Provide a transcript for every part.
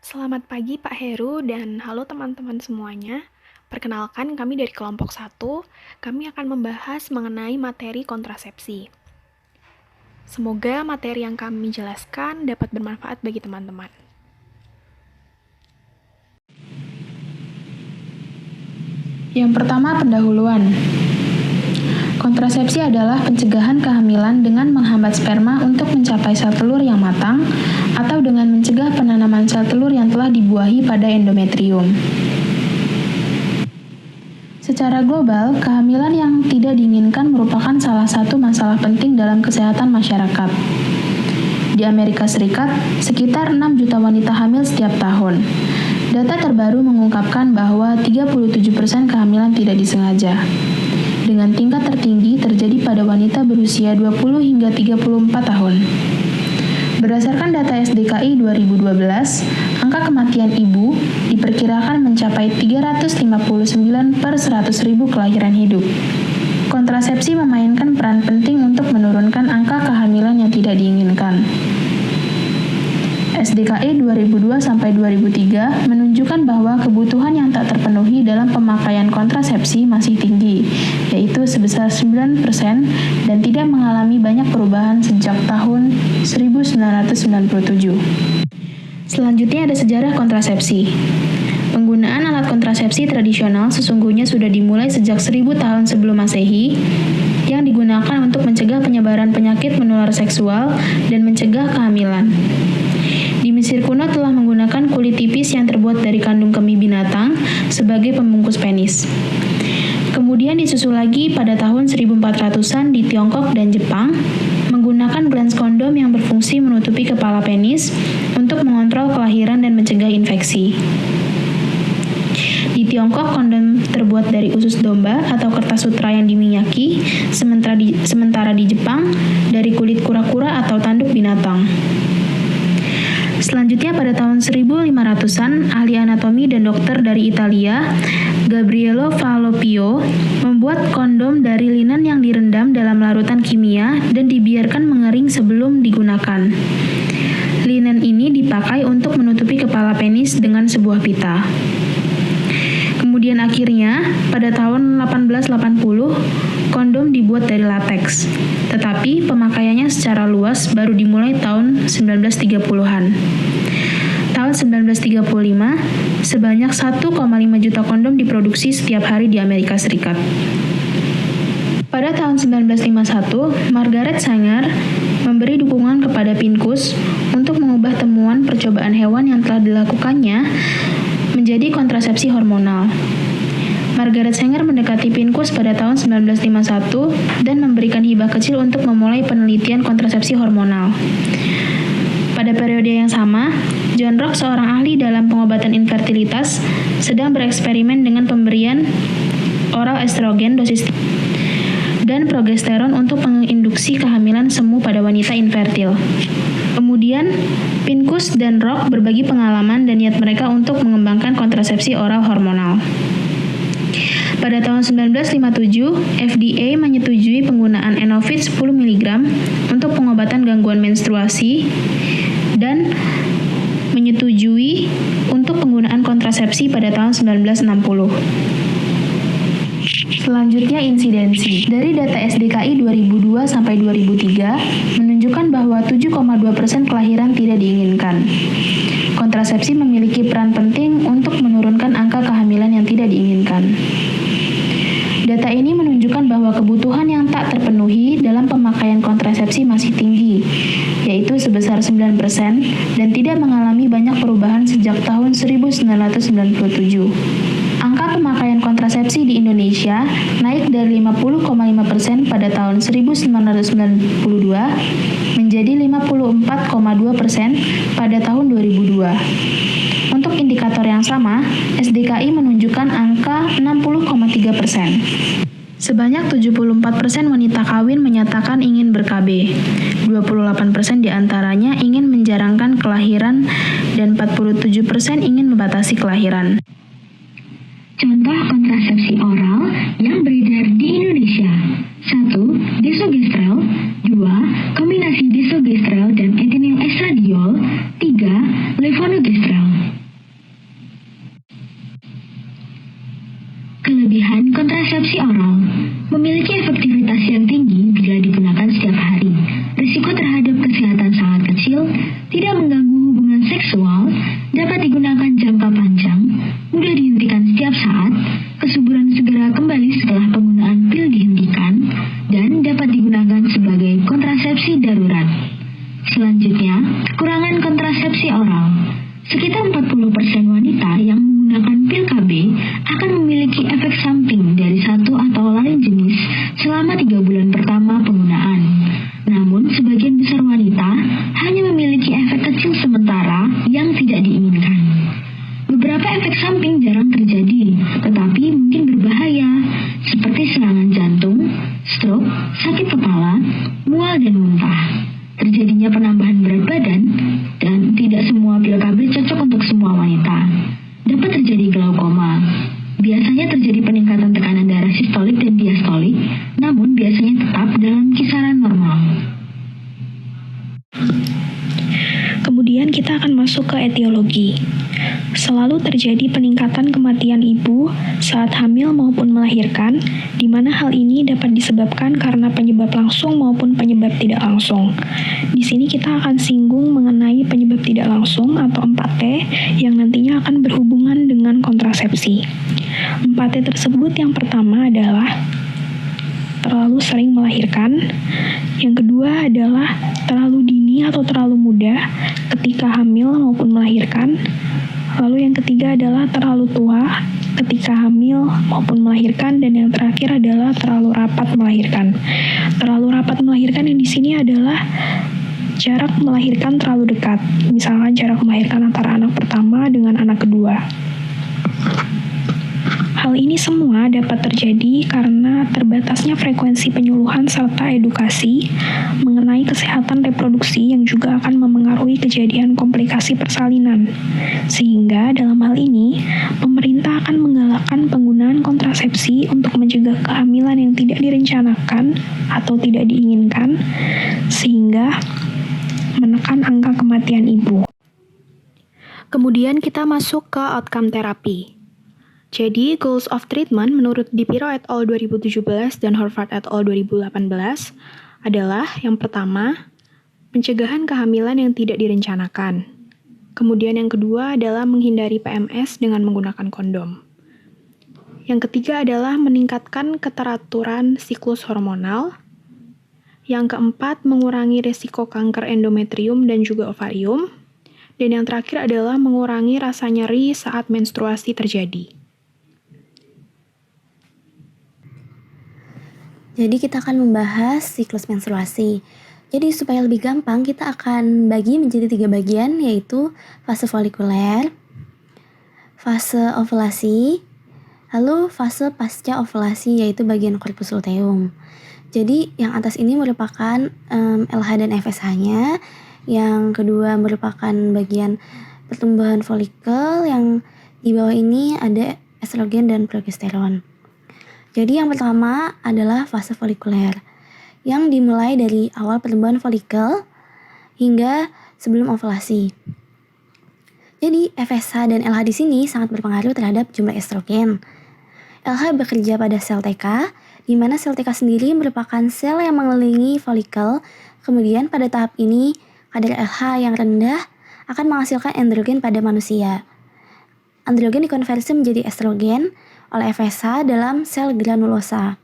Selamat pagi Pak Heru dan halo teman-teman semuanya. Perkenalkan kami dari kelompok 1, kami akan membahas mengenai materi kontrasepsi. Semoga materi yang kami jelaskan dapat bermanfaat bagi teman-teman. Yang pertama, pendahuluan. Kontrasepsi adalah pencegahan kehamilan dengan menghambat sperma untuk mencapai sel telur yang matang atau dengan mencegah penanaman sel telur yang telah dibuahi pada endometrium. Secara global, kehamilan yang tidak diinginkan merupakan salah satu masalah penting dalam kesehatan masyarakat. Di Amerika Serikat, sekitar 6 juta wanita hamil setiap tahun. Data terbaru mengungkapkan bahwa 37% kehamilan tidak disengaja. Dengan tingkat tertinggi terjadi pada wanita berusia 20 hingga 34 tahun. Berdasarkan data SDKI 2012, angka kematian ibu diperkirakan mencapai 359 per 100.000 kelahiran hidup. Kontrasepsi memainkan peran penting untuk menurunkan angka kehamilan yang tidak diinginkan. SDKI 2002-2003 menunjukkan bahwa kebutuhan yang tak terpenuhi dalam pemakaian kontrasepsi masih tinggi, yaitu sebesar 9% dan tidak mengalami banyak perubahan sejak tahun 1997. Selanjutnya ada sejarah kontrasepsi. Penggunaan alat kontrasepsi tradisional sesungguhnya sudah dimulai sejak 1000 tahun sebelum Masehi, yang digunakan untuk mencegah penyebaran penyakit menular seksual dan mencegah kehamilan. Di Mesir kuno telah menggunakan kulit tipis yang terbuat dari kandung kemih binatang sebagai pembungkus penis. Kemudian disusul lagi pada tahun 1400-an di Tiongkok dan Jepang, menggunakan glans kondom yang berfungsi menutupi kepala penis untuk mengontrol kelahiran dan mencegah infeksi. Di Tiongkok, kondom terbuat dari usus domba atau kertas sutra yang diminyaki, sementara di Jepang dari kulit kura-kura atau tanduk binatang. Selanjutnya pada tahun 1500-an, ahli anatomi dan dokter dari Italia, Gabriele Falloppio, membuat kondom dari linen yang direndam dalam larutan kimia dan dibiarkan mengering sebelum digunakan. Linen ini dipakai untuk menutupi kepala penis dengan sebuah pita. Kemudian akhirnya, pada tahun 1880, kondom dibuat dari lateks. Tetapi pemakaiannya secara luas baru dimulai tahun 1930-an. Tahun 1935, sebanyak 1,5 juta kondom diproduksi setiap hari di Amerika Serikat. Pada tahun 1951, Margaret Sanger memberi dukungan kepada Pincus untuk mengubah temuan percobaan hewan yang telah dilakukannya menjadi kontrasepsi hormonal. Margaret Sanger mendekati Pincus pada tahun 1951 dan memberikan hibah kecil untuk memulai penelitian kontrasepsi hormonal. Pada periode yang sama, John Rock, seorang ahli dalam pengobatan infertilitas, sedang bereksperimen dengan pemberian oral estrogen dosis dan progesteron untuk menginduksi kehamilan semu pada wanita infertil. Kemudian, Pincus dan Rock berbagi pengalaman dan niat mereka untuk mengembangkan kontrasepsi oral hormonal. Pada tahun 1957, FDA menyetujui penggunaan Enovit 10 mg untuk pengobatan gangguan menstruasi dan menyetujui untuk penggunaan kontrasepsi pada tahun 1960. Selanjutnya insidensi. Dari data SDKI 2002-2003 menunjukkan bahwa 7,2% kelahiran tidak diinginkan. Kontrasepsi memiliki peran penting untuk menurunkan angka kehamilan yang tidak diinginkan. Data ini menunjukkan bahwa kebutuhan yang tak terpenuhi dalam pemakaian kontrasepsi masih tinggi, yaitu sebesar 9% dan tidak mengalami banyak perubahan sejak tahun 1997. Angka pemakaian kontrasepsi di Indonesia naik dari 50,5% pada tahun 1992 menjadi 54,2% pada tahun 2002. Untuk indikator yang sama, SDKI menunjukkan angka 60,3%. Sebanyak 74% wanita kawin menyatakan ingin ber-KB. 28% diantaranya ingin menjarangkan kelahiran dan 47% ingin membatasi kelahiran. Contoh kontrasepsi oral yang beredar di Indonesia. 1. Desogestrel. 2. Kombinasi desogestrel dan ethinyl estradiol. 3. Levonorgestrel. tidak mengganggu hubungan seksual, dapat digunakan jangka panjang, mudah dihentikan setiap saat, kesuburan segera kembali setelah penggunaan pil dihentikan, dan dapat digunakan sebagai kontrasepsi darurat. Selanjutnya, kekurangan kontrasepsi oral. Sekitar 40% wanita yang menggunakan pil KB akan memiliki efek samping dari satu atau lain jenis selama 3 bulan pertama penggunaan. Namun, sebagian besar wanita hanya memiliki efek kecil sementara yang tidak diinginkan. Beberapa efek samping jarang terjadi, tetapi mungkin berbahaya, seperti serangan jantung, stroke, sakit kepala, mual dan muntah. Terjadinya penambahan berat badan, dan tidak semua pil KB cocok untuk semua wanita. Dapat terjadi glaukoma. Biasanya terjadi peningkatan tekanan darah sistolik dan diastolik, namun biasanya tetap dalam kisaran normal. Kemudian kita akan masuk ke etiologi. Selalu terjadi peningkatan kematian ibu saat hamil maupun melahirkan, di mana hal ini dapat disebabkan karena penyebab langsung maupun penyebab tidak langsung. Di sini kita akan singgung mengenai penyebab tidak langsung atau 4T yang nantinya akan berhubungan dengan kontrasepsi. 4T tersebut yang pertama adalah terlalu sering melahirkan, yang kedua adalah terlalu dini atau terlalu muda ketika hamil maupun melahirkan, lalu yang ketiga adalah terlalu tua ketika hamil maupun melahirkan, dan yang terakhir adalah terlalu rapat melahirkan. Terlalu rapat melahirkan yang di sini adalah jarak melahirkan terlalu dekat, misalnya jarak melahirkan antara anak pertama dengan anak kedua. Hal ini semua dapat terjadi karena terbatasnya frekuensi penyuluhan serta edukasi mengenai kesehatan reproduksi yang juga akan memengaruhi kejadian komplikasi persalinan. Sehingga dalam hal ini, pemerintah akan menggalakkan penggunaan kontrasepsi untuk mencegah kehamilan yang tidak direncanakan atau tidak diinginkan, sehingga menekan angka kematian ibu. Kemudian kita masuk ke outcome terapi. Jadi, goals of treatment menurut Dipiro et al. 2017 dan Horvath et al. 2018 adalah yang pertama, pencegahan kehamilan yang tidak direncanakan. Kemudian yang kedua adalah menghindari PMS dengan menggunakan kondom. Yang ketiga adalah meningkatkan keteraturan siklus hormonal. Yang keempat, mengurangi risiko kanker endometrium dan juga ovarium. Dan yang terakhir adalah mengurangi rasa nyeri saat menstruasi terjadi. Jadi kita akan membahas siklus menstruasi. Jadi supaya lebih gampang kita akan bagi menjadi 3 bagian, yaitu fase folikuler, fase ovulasi, lalu fase pasca ovulasi yaitu bagian korpus luteum. Jadi yang atas ini merupakan LH dan FSH-nya, yang kedua merupakan bagian pertumbuhan folikel, yang di bawah ini ada estrogen dan progesteron. Jadi yang pertama adalah fase folikuler, yang dimulai dari awal pertumbuhan folikel hingga sebelum ovulasi. Jadi FSH dan LH di sini sangat berpengaruh terhadap jumlah estrogen. LH bekerja pada sel TK, di mana sel TK sendiri merupakan sel yang mengelilingi folikel. Kemudian pada tahap ini kadar LH yang rendah akan menghasilkan androgen pada manusia. Androgen dikonversi menjadi estrogen oleh FSH dalam sel granulosa,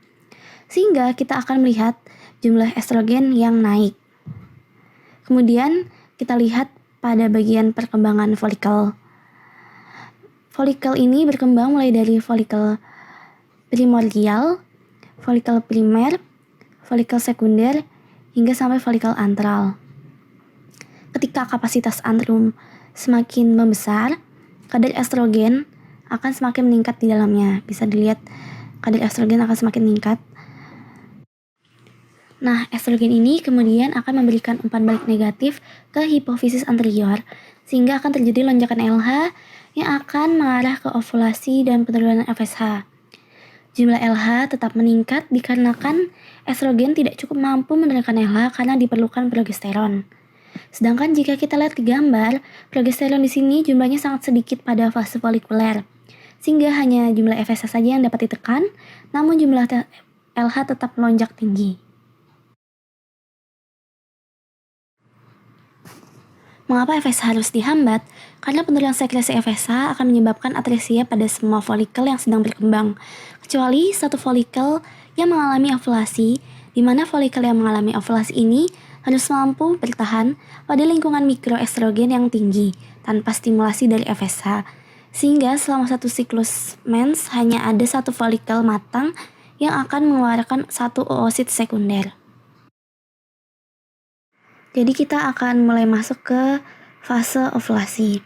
sehingga kita akan melihat jumlah estrogen yang naik. Kemudian kita lihat pada bagian perkembangan folikel. Folikel ini berkembang mulai dari folikel primordial, folikel primer, folikel sekunder, hingga sampai folikel antral. Ketika kapasitas antrum semakin membesar, kadar estrogen akan semakin meningkat di dalamnya. Bisa dilihat kadar estrogen akan semakin meningkat. Nah, estrogen ini kemudian akan memberikan umpan balik negatif ke hipofisis anterior, sehingga akan terjadi lonjakan LH yang akan mengarah ke ovulasi dan penurunan FSH. Jumlah LH tetap meningkat dikarenakan estrogen tidak cukup mampu menurunkan LH karena diperlukan progesteron. Sedangkan jika kita lihat di gambar, progesteron di sini jumlahnya sangat sedikit pada fase folikuler, sehingga hanya jumlah FSH saja yang dapat ditekan, namun jumlah LH tetap melonjak tinggi. Mengapa FSH harus dihambat? Karena penurunan sekresi FSH akan menyebabkan atresia pada semua folikel yang sedang berkembang, kecuali satu folikel yang mengalami ovulasi, di mana folikel yang mengalami ovulasi ini harus mampu bertahan pada lingkungan mikroestrogen yang tinggi tanpa stimulasi dari FSH, sehingga selama satu siklus mens hanya ada satu folikel matang yang akan mengeluarkan satu oosit sekunder. Jadi kita akan mulai masuk ke fase ovulasi.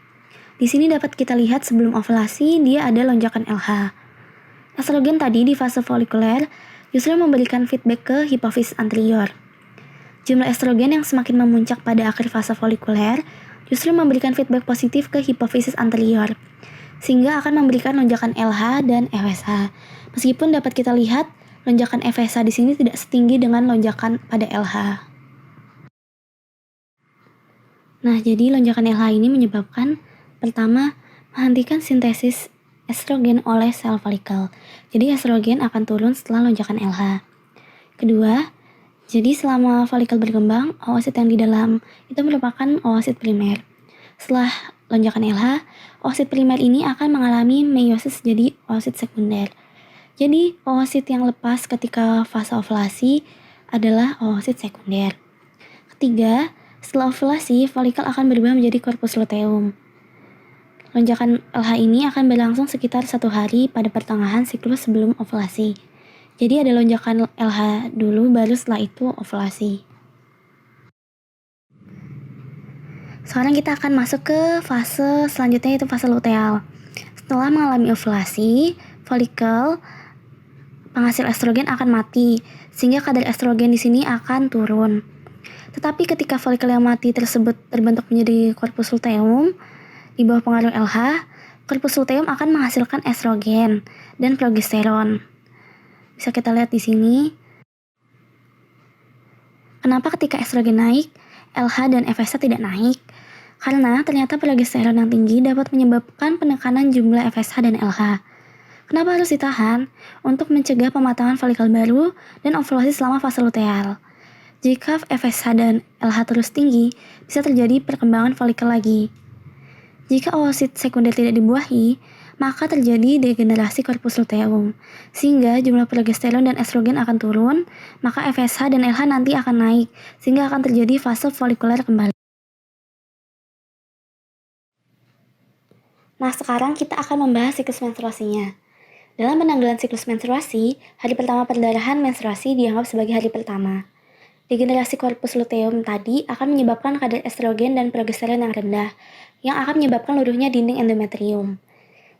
Di sini dapat kita lihat sebelum ovulasi dia ada lonjakan LH. Estrogen tadi di fase folikuler justru memberikan feedback ke hipofisis anterior. Jumlah estrogen yang semakin memuncak pada akhir fase folikuler justru memberikan feedback positif ke hipofisis anterior, sehingga akan memberikan lonjakan LH dan FSH. Meskipun dapat kita lihat lonjakan FSH di sini tidak setinggi dengan lonjakan pada LH. Nah, jadi lonjakan LH ini menyebabkan pertama, menghentikan sintesis estrogen oleh sel folikel. Jadi estrogen akan turun setelah lonjakan LH. Kedua, jadi selama folikel berkembang, oosit yang di dalam itu merupakan oosit primer. Setelah lonjakan LH, oosit primer ini akan mengalami meiosis jadi oosit sekunder. Jadi oosit yang lepas ketika fase ovulasi adalah oosit sekunder. Ketiga, setelah ovulasi, folikel akan berubah menjadi korpus luteum. Lonjakan LH ini akan berlangsung sekitar 1 hari pada pertengahan siklus sebelum ovulasi. Jadi ada lonjakan LH dulu, baru setelah itu ovulasi. Sekarang kita akan masuk ke fase selanjutnya, yaitu fase luteal. Setelah mengalami ovulasi, folikel penghasil estrogen akan mati, sehingga kadar estrogen di sini akan turun. Tetapi ketika folikel yang mati tersebut terbentuk menjadi korpus luteum di bawah pengaruh LH, korpus luteum akan menghasilkan estrogen dan progesteron. Bisa kita lihat di sini. Kenapa ketika estrogen naik, LH dan FSH tidak naik? Karena ternyata progesteron yang tinggi dapat menyebabkan penekanan jumlah FSH dan LH. Kenapa harus ditahan? Untuk mencegah pematangan folikel baru dan ovulasi selama fase luteal. Jika FSH dan LH terus tinggi, bisa terjadi perkembangan folikel lagi. Jika oosit sekunder tidak dibuahi, maka terjadi degenerasi korpus luteum, sehingga jumlah progesteron dan estrogen akan turun, maka FSH dan LH nanti akan naik, sehingga akan terjadi fase folikuler kembali. Nah, sekarang kita akan membahas siklus menstruasinya. Dalam penanggalan siklus menstruasi, hari pertama perdarahan menstruasi dianggap sebagai hari pertama. Degenerasi korpus luteum tadi akan menyebabkan kadar estrogen dan progesteron yang rendah, yang akan menyebabkan luruhnya dinding endometrium.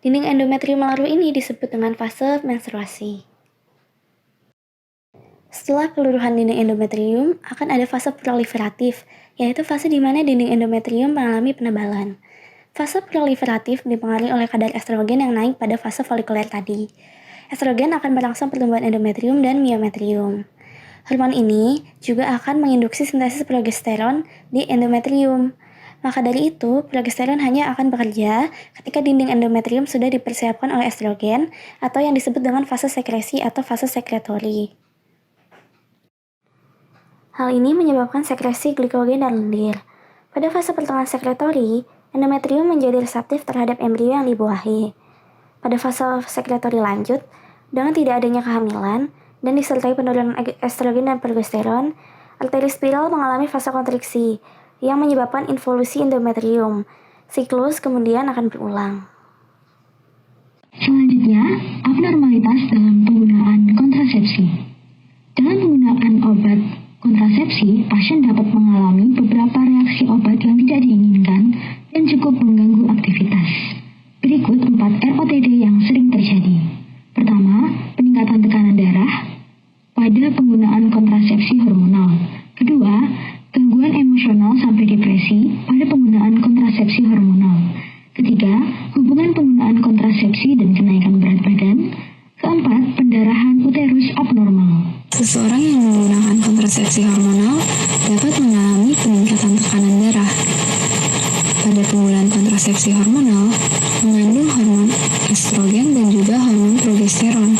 Dinding endometrium melarut ini disebut dengan fase menstruasi. Setelah keluruhan dinding endometrium, akan ada fase proliferatif, yaitu fase di mana dinding endometrium mengalami penebalan. Fase proliferatif dipengaruhi oleh kadar estrogen yang naik pada fase folikuler tadi. Estrogen akan merangsang pertumbuhan endometrium dan miometrium. Hormon ini juga akan menginduksi sintesis progesteron di endometrium. Maka dari itu, progesteron hanya akan bekerja ketika dinding endometrium sudah dipersiapkan oleh estrogen atau yang disebut dengan fase sekresi atau fase sekretori. Hal ini menyebabkan sekresi glikogen dan lendir. Pada fase pertengahan sekretori, endometrium menjadi reseptif terhadap embrio yang dibuahi. Pada fase sekretori lanjut, dengan tidak adanya kehamilan, dan disertai penurunan estrogen dan progesteron, arteri spiral mengalami fase kontriksi yang menyebabkan involusi endometrium. Siklus kemudian akan berulang. Selanjutnya, abnormalitas dalam penggunaan kontrasepsi. Dalam penggunaan obat kontrasepsi, pasien dapat mengalami beberapa reaksi obat yang tidak diinginkan dan cukup mengganggu aktivitas. Berikut 4 ROTD yang sering terjadi. Pertama, peningkatan tekanan darah pada penggunaan kontrasepsi hormonal. Kedua, gangguan emosional sampai depresi pada penggunaan kontrasepsi hormonal. Ketiga, hubungan penggunaan kontrasepsi dan kenaikan berat badan. Keempat, pendarahan uterus abnormal. Seseorang yang menggunakan kontrasepsi hormonal dapat mengalami peningkatan tekanan darah. Pada penggunaan kontrasepsi hormonal, mengandung hormon estrogen dan juga hormon progesteron.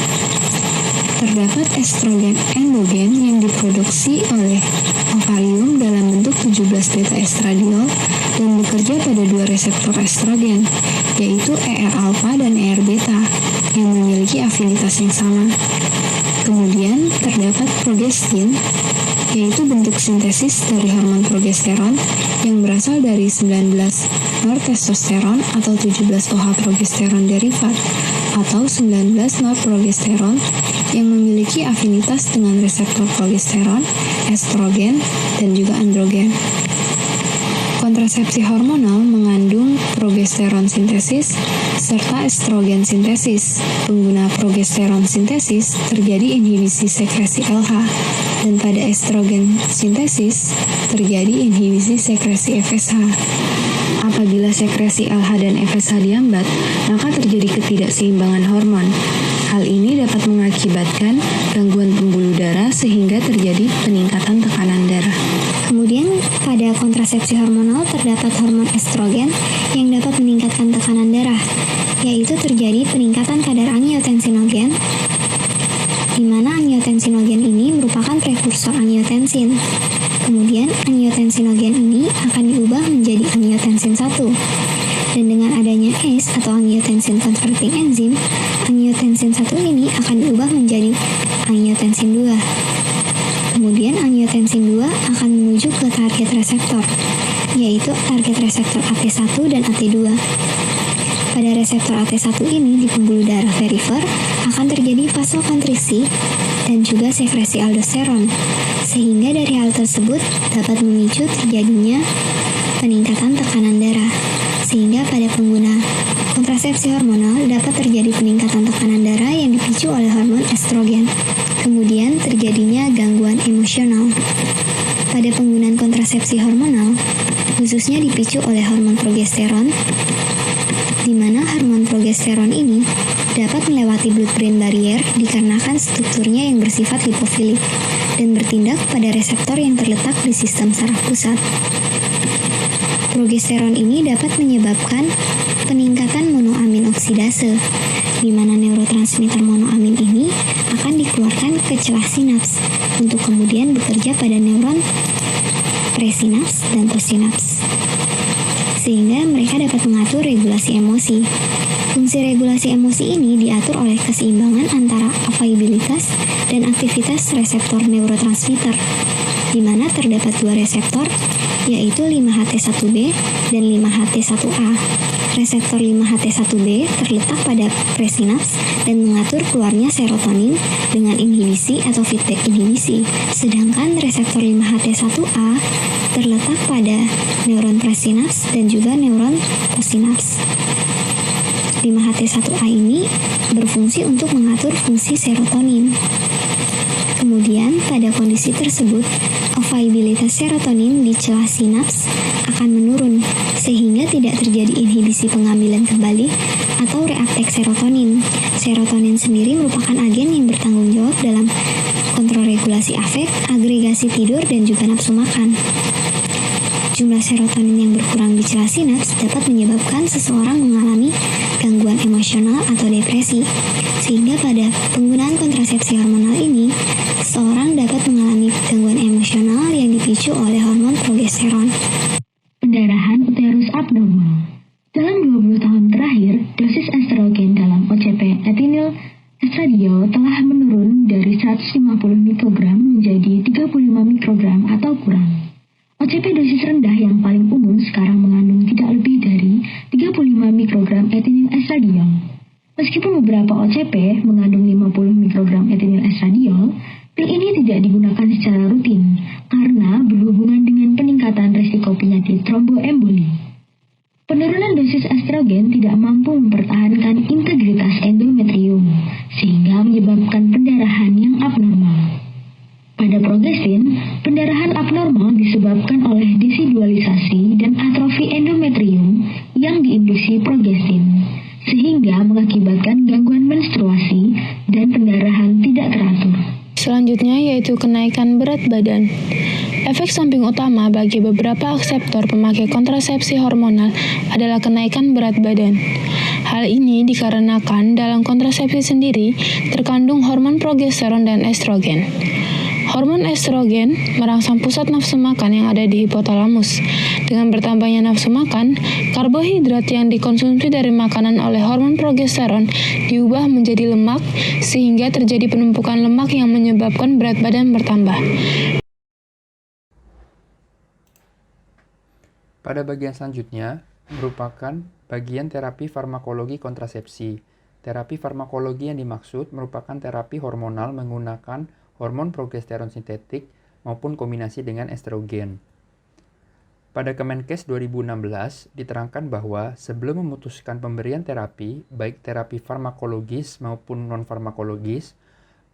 Terdapat estrogen endogen yang diproduksi oleh ovarium dalam bentuk 17 beta estradiol dan bekerja pada dua reseptor estrogen, yaitu ER-alpha dan ER-beta, yang memiliki afinitas yang sama. Kemudian, terdapat progestin, yaitu bentuk sintesis dari hormon progesteron yang berasal dari 19 nortestosteron atau 17 OH progesteron derivat atau 19 norprogesteron yang memiliki afinitas dengan reseptor progesteron, estrogen, dan juga androgen. Kontrasepsi hormonal mengandung progesteron sintesis serta estrogen sintesis. Pengguna progesteron sintesis terjadi inhibisi sekresi LH, dan pada estrogen sintesis terjadi inhibisi sekresi FSH. Apabila sekresi LH dan FSH dihambat, maka terjadi ketidakseimbangan hormon. Hal ini dapat mengakibatkan gangguan pembuluh darah sehingga terjadi peningkatan tekanan darah. Kemudian, pada kontrasepsi hormonal terdapat hormon estrogen yang dapat meningkatkan tekanan darah, yaitu terjadi peningkatan kadar angiotensinogen, di mana angiotensinogen ini merupakan prekursor angiotensin. Kemudian, angiotensinogen ini akan diubah menjadi angiotensin 1. Dan dengan adanya ACE atau angiotensin converting enzyme, angiotensin 1 ini akan diubah menjadi angiotensin 2. Kemudian angiotensin 2 akan menuju ke target reseptor, yaitu target reseptor AT1 dan AT2. Pada reseptor AT1 ini di pembuluh darah perifer akan terjadi vasokonstriksi dan juga sekresi aldosteron, sehingga dari hal tersebut dapat memicu terjadinya peningkatan tekanan darah. Sehingga pada pengguna kontrasepsi hormonal dapat terjadi peningkatan tekanan darah yang dipicu oleh hormon estrogen. Kemudian terjadinya gangguan emosional. Pada penggunaan kontrasepsi hormonal, khususnya dipicu oleh hormon progesteron, di mana hormon progesteron ini dapat melewati blood-brain barrier dikarenakan strukturnya yang bersifat lipofilik dan bertindak pada reseptor yang terletak di sistem saraf pusat. Progesteron ini dapat menyebabkan peningkatan monoamin oksidase, di mana neurotransmitter monoamin ini akan dikeluarkan ke celah sinaps untuk kemudian bekerja pada neuron presinaps dan postsinaps, sehingga mereka dapat mengatur regulasi emosi. Fungsi regulasi emosi ini diatur oleh keseimbangan antara afabilitas dan aktivitas reseptor neurotransmitter, di mana terdapat dua reseptor, yaitu 5-HT1B dan 5-HT1A. Reseptor 5-HT1B terletak pada presinaps dan mengatur keluarnya serotonin dengan inhibisi atau feedback inhibisi. Sedangkan reseptor 5-HT1A terletak pada neuron presinaps dan juga neuron postsinaps. 5-HT1A ini berfungsi untuk mengatur fungsi serotonin. Kemudian, pada kondisi tersebut, availabilitas serotonin di celah sinaps akan menurun, sehingga tidak terjadi inhibisi pengambilan kembali atau reuptake serotonin. Serotonin sendiri merupakan agen yang bertanggung jawab dalam kontrol regulasi afek, agregasi tidur, dan juga nafsu makan. Jumlah serotonin yang berkurang di celah sinaps dapat menyebabkan seseorang mengalami gangguan emosional atau depresi, sehingga pada penggunaan kontrasepsi hormonal ini, seseorang dapat mengalami gangguan emosional yang dipicu oleh hormon progesteron. Pendarahan uterus abnormal. Dalam 20 tahun terakhir, dosis estrogen dalam OCP etinil estradiol telah menurun dari 150 mikrogram menjadi 35 mikrogram atau kurang. OCP dosis rendah yang paling umum sekarang mengandung tidak lebih dari 35 mikrogram etinil estradiol. Meskipun beberapa OCP mengandung 50 mikrogram etinil estradiol, pil ini tidak digunakan secara rutin karena berhubungan dengan peningkatan risiko penyakit tromboemboli. Penurunan dosis estrogen tidak mampu mempertahankan integritas endometrium, sehingga menyebabkan pendarahan yang abnormal. Pada progestin, pendarahan abnormal disebabkan oleh desidualisasi dan atrofi endometrium yang diinduksi progestin, sehingga mengakibatkan gangguan menstruasi dan pendarahan tidak teratur. Selanjutnya yaitu kenaikan berat badan. Efek samping utama bagi beberapa reseptor pemakai kontrasepsi hormonal adalah kenaikan berat badan. Hal ini dikarenakan dalam kontrasepsi sendiri terkandung hormon progesteron dan estrogen. Hormon estrogen merangsang pusat nafsu makan yang ada di hipotalamus. Dengan bertambahnya nafsu makan, karbohidrat yang dikonsumsi dari makanan oleh hormon progesteron diubah menjadi lemak sehingga terjadi penumpukan lemak yang menyebabkan berat badan bertambah. Pada bagian selanjutnya merupakan bagian terapi farmakologi kontrasepsi. Terapi farmakologi yang dimaksud merupakan terapi hormonal menggunakan hormon progesteron sintetik maupun kombinasi dengan estrogen. Pada Kemenkes 2016 diterangkan bahwa sebelum memutuskan pemberian terapi, baik terapi farmakologis maupun non-farmakologis,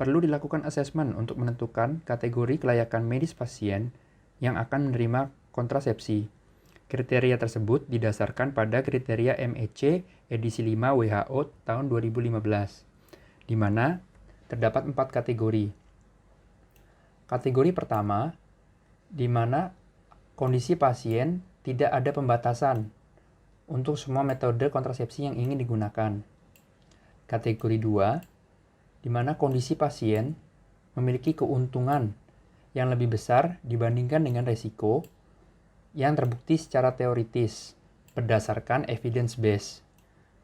perlu dilakukan asesmen untuk menentukan kategori kelayakan medis pasien yang akan menerima kontrasepsi. Kriteria tersebut didasarkan pada kriteria MEC edisi 5 WHO tahun 2015, di mana terdapat 4 kategori. Kategori pertama, di mana kondisi pasien tidak ada pembatasan untuk semua metode kontrasepsi yang ingin digunakan. Kategori 2, di mana kondisi pasien memiliki keuntungan yang lebih besar dibandingkan dengan resiko yang terbukti secara teoritis berdasarkan evidence base.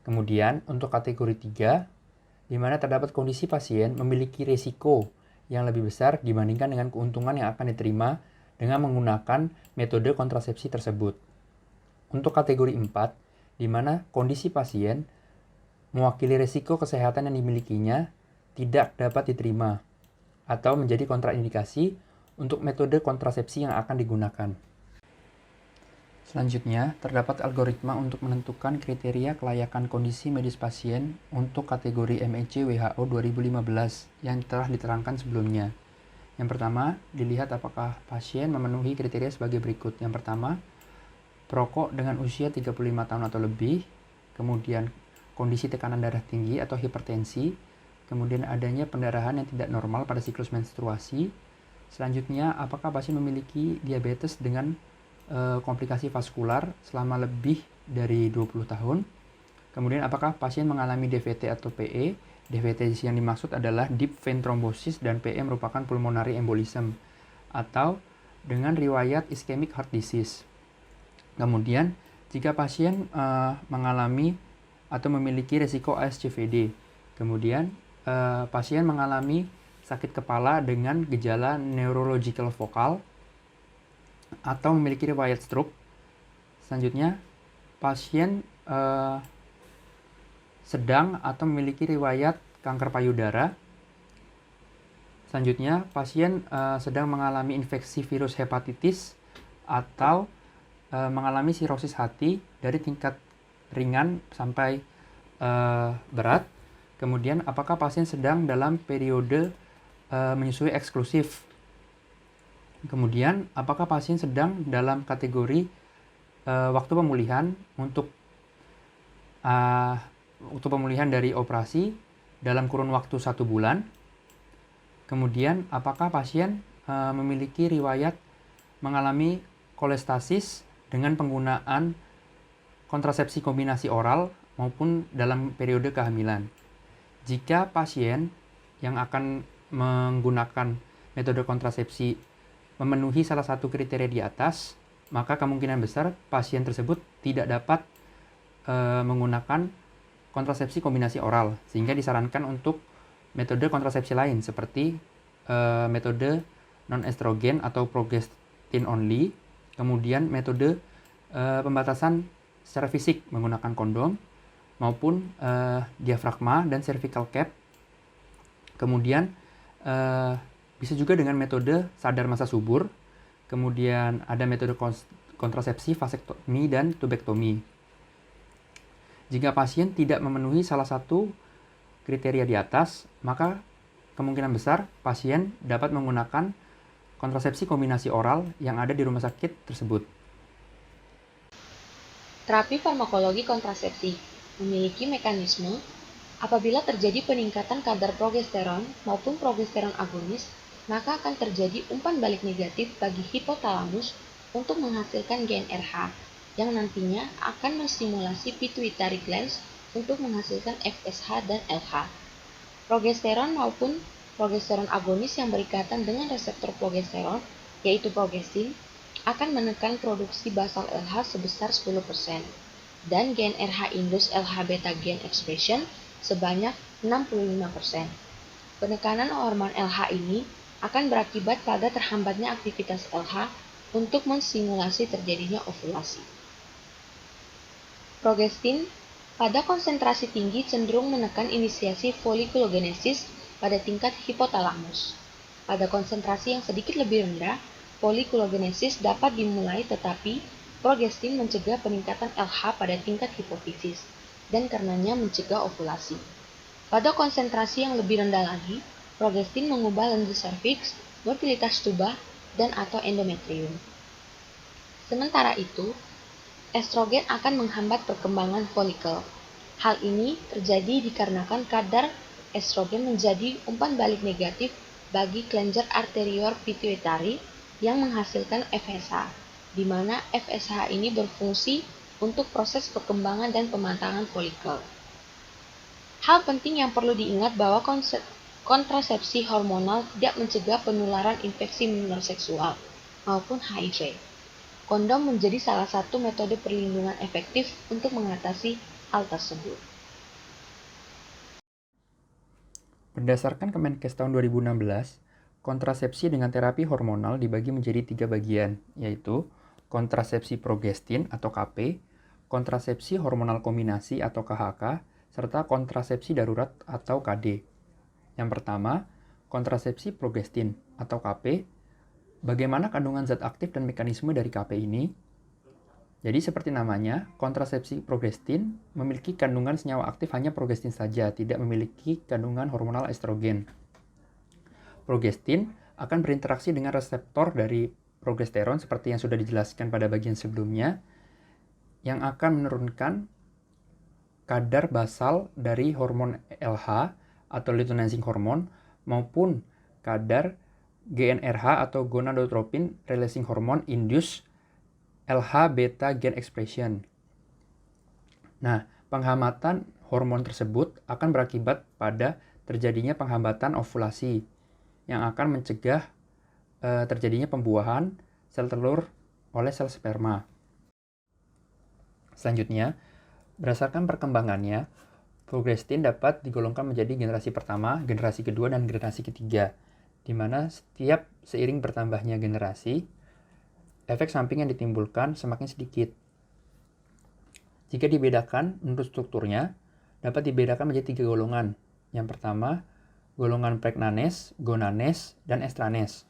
Kemudian untuk kategori 3, di mana terdapat kondisi pasien memiliki risiko yang lebih besar dibandingkan dengan keuntungan yang akan diterima dengan menggunakan metode kontrasepsi tersebut. Untuk kategori 4, di mana kondisi pasien mewakili risiko kesehatan yang dimilikinya tidak dapat diterima atau menjadi kontraindikasi untuk metode kontrasepsi yang akan digunakan. Selanjutnya, terdapat algoritma untuk menentukan kriteria kelayakan kondisi medis pasien untuk kategori MEC WHO 2015 yang telah diterangkan sebelumnya. Yang pertama, dilihat apakah pasien memenuhi kriteria sebagai berikut. Yang pertama, perokok dengan usia 35 tahun atau lebih, kemudian kondisi tekanan darah tinggi atau hipertensi, kemudian adanya pendarahan yang tidak normal pada siklus menstruasi. Selanjutnya, apakah pasien memiliki diabetes dengan komplikasi vaskular selama lebih dari 20 tahun. Kemudian apakah pasien mengalami DVT atau PE. DVT yang dimaksud adalah deep vein thrombosis dan PE merupakan pulmonary embolism atau dengan riwayat ischemic heart disease. Kemudian jika pasien mengalami atau memiliki risiko ASCVD. Kemudian pasien mengalami sakit kepala dengan gejala neurological vokal atau memiliki riwayat stroke. Selanjutnya, pasien sedang atau memiliki riwayat kanker payudara. Selanjutnya, pasien sedang mengalami infeksi virus hepatitis atau mengalami sirosis hati dari tingkat ringan sampai berat. Kemudian, apakah pasien sedang dalam periode menyusui eksklusif? Kemudian, apakah pasien sedang dalam kategori waktu pemulihan untuk pemulihan dari operasi dalam kurun waktu 1 bulan? Kemudian, apakah pasien memiliki riwayat mengalami kolestasis dengan penggunaan kontrasepsi kombinasi oral maupun dalam periode kehamilan? Jika pasien yang akan menggunakan metode kontrasepsi memenuhi salah satu kriteria di atas, maka kemungkinan besar pasien tersebut tidak dapat menggunakan kontrasepsi kombinasi oral, sehingga disarankan untuk metode kontrasepsi lain seperti metode non-estrogen atau progestin only, kemudian metode pembatasan secara fisik menggunakan kondom maupun diafragma dan cervical cap. Kemudian bisa juga dengan metode sadar masa subur, kemudian ada metode kontrasepsi vasektomi dan tubektomi. Jika pasien tidak memenuhi salah satu kriteria di atas, maka kemungkinan besar pasien dapat menggunakan kontrasepsi kombinasi oral yang ada di rumah sakit tersebut. Terapi farmakologi kontrasepsi memiliki mekanisme apabila terjadi peningkatan kadar progesteron maupun progesteron agonis, maka akan terjadi umpan balik negatif bagi hipotalamus untuk menghasilkan GnRH yang nantinya akan menstimulasi pituitary glands untuk menghasilkan FSH dan LH. Progesteron maupun progesteron agonis yang berikatan dengan reseptor progesteron, yaitu progestin, akan menekan produksi basal LH sebesar 10% dan gen RH indus LH beta gen expression sebanyak 65%. Penekanan hormon LH ini akan berakibat pada terhambatnya aktivitas LH untuk menstimulasi terjadinya ovulasi. Progestin pada konsentrasi tinggi cenderung menekan inisiasi folikulogenesis pada tingkat hipotalamus. Pada konsentrasi yang sedikit lebih rendah, folikulogenesis dapat dimulai, tetapi progestin mencegah peningkatan LH pada tingkat hipofisis dan karenanya mencegah ovulasi. Pada konsentrasi yang lebih rendah lagi, progestin mengubah lendir serviks, mobilitas tuba, dan atau endometrium. Sementara itu, estrogen akan menghambat perkembangan folikel. Hal ini terjadi dikarenakan kadar estrogen menjadi umpan balik negatif bagi kelenjar arterior pituitari yang menghasilkan FSH, di mana FSH ini berfungsi untuk proses perkembangan dan pematangan folikel. Hal penting yang perlu diingat bahwa kontrasepsi hormonal tidak mencegah penularan infeksi menular seksual maupun HIV. Kondom menjadi salah satu metode perlindungan efektif untuk mengatasi hal tersebut. Berdasarkan Kemenkes tahun 2016, kontrasepsi dengan terapi hormonal dibagi menjadi 3 bagian, yaitu kontrasepsi progestin atau KP, kontrasepsi hormonal kombinasi atau KHK, serta kontrasepsi darurat atau KD. Yang pertama, kontrasepsi progestin atau KP. Bagaimana kandungan zat aktif dan mekanisme dari KP ini? Jadi seperti namanya, kontrasepsi progestin memiliki kandungan senyawa aktif hanya progestin saja, tidak memiliki kandungan hormonal estrogen. Progestin akan berinteraksi dengan reseptor dari progesteron seperti yang sudah dijelaskan pada bagian sebelumnya, yang akan menurunkan kadar basal dari hormon LH atau luteinizing hormone maupun kadar GnRH atau gonadotropin releasing hormone induced LH beta gen expression. Nah, penghambatan hormon tersebut akan berakibat pada terjadinya penghambatan ovulasi yang akan mencegah terjadinya pembuahan sel telur oleh sel sperma. Selanjutnya, berdasarkan perkembangannya, progestin dapat digolongkan menjadi generasi pertama, generasi kedua, dan generasi ketiga, di mana setiap seiring bertambahnya generasi, efek samping yang ditimbulkan semakin sedikit. Jika dibedakan menurut strukturnya, dapat dibedakan menjadi 3 golongan. Yang pertama, golongan pregnanes, gonanes, dan estranes.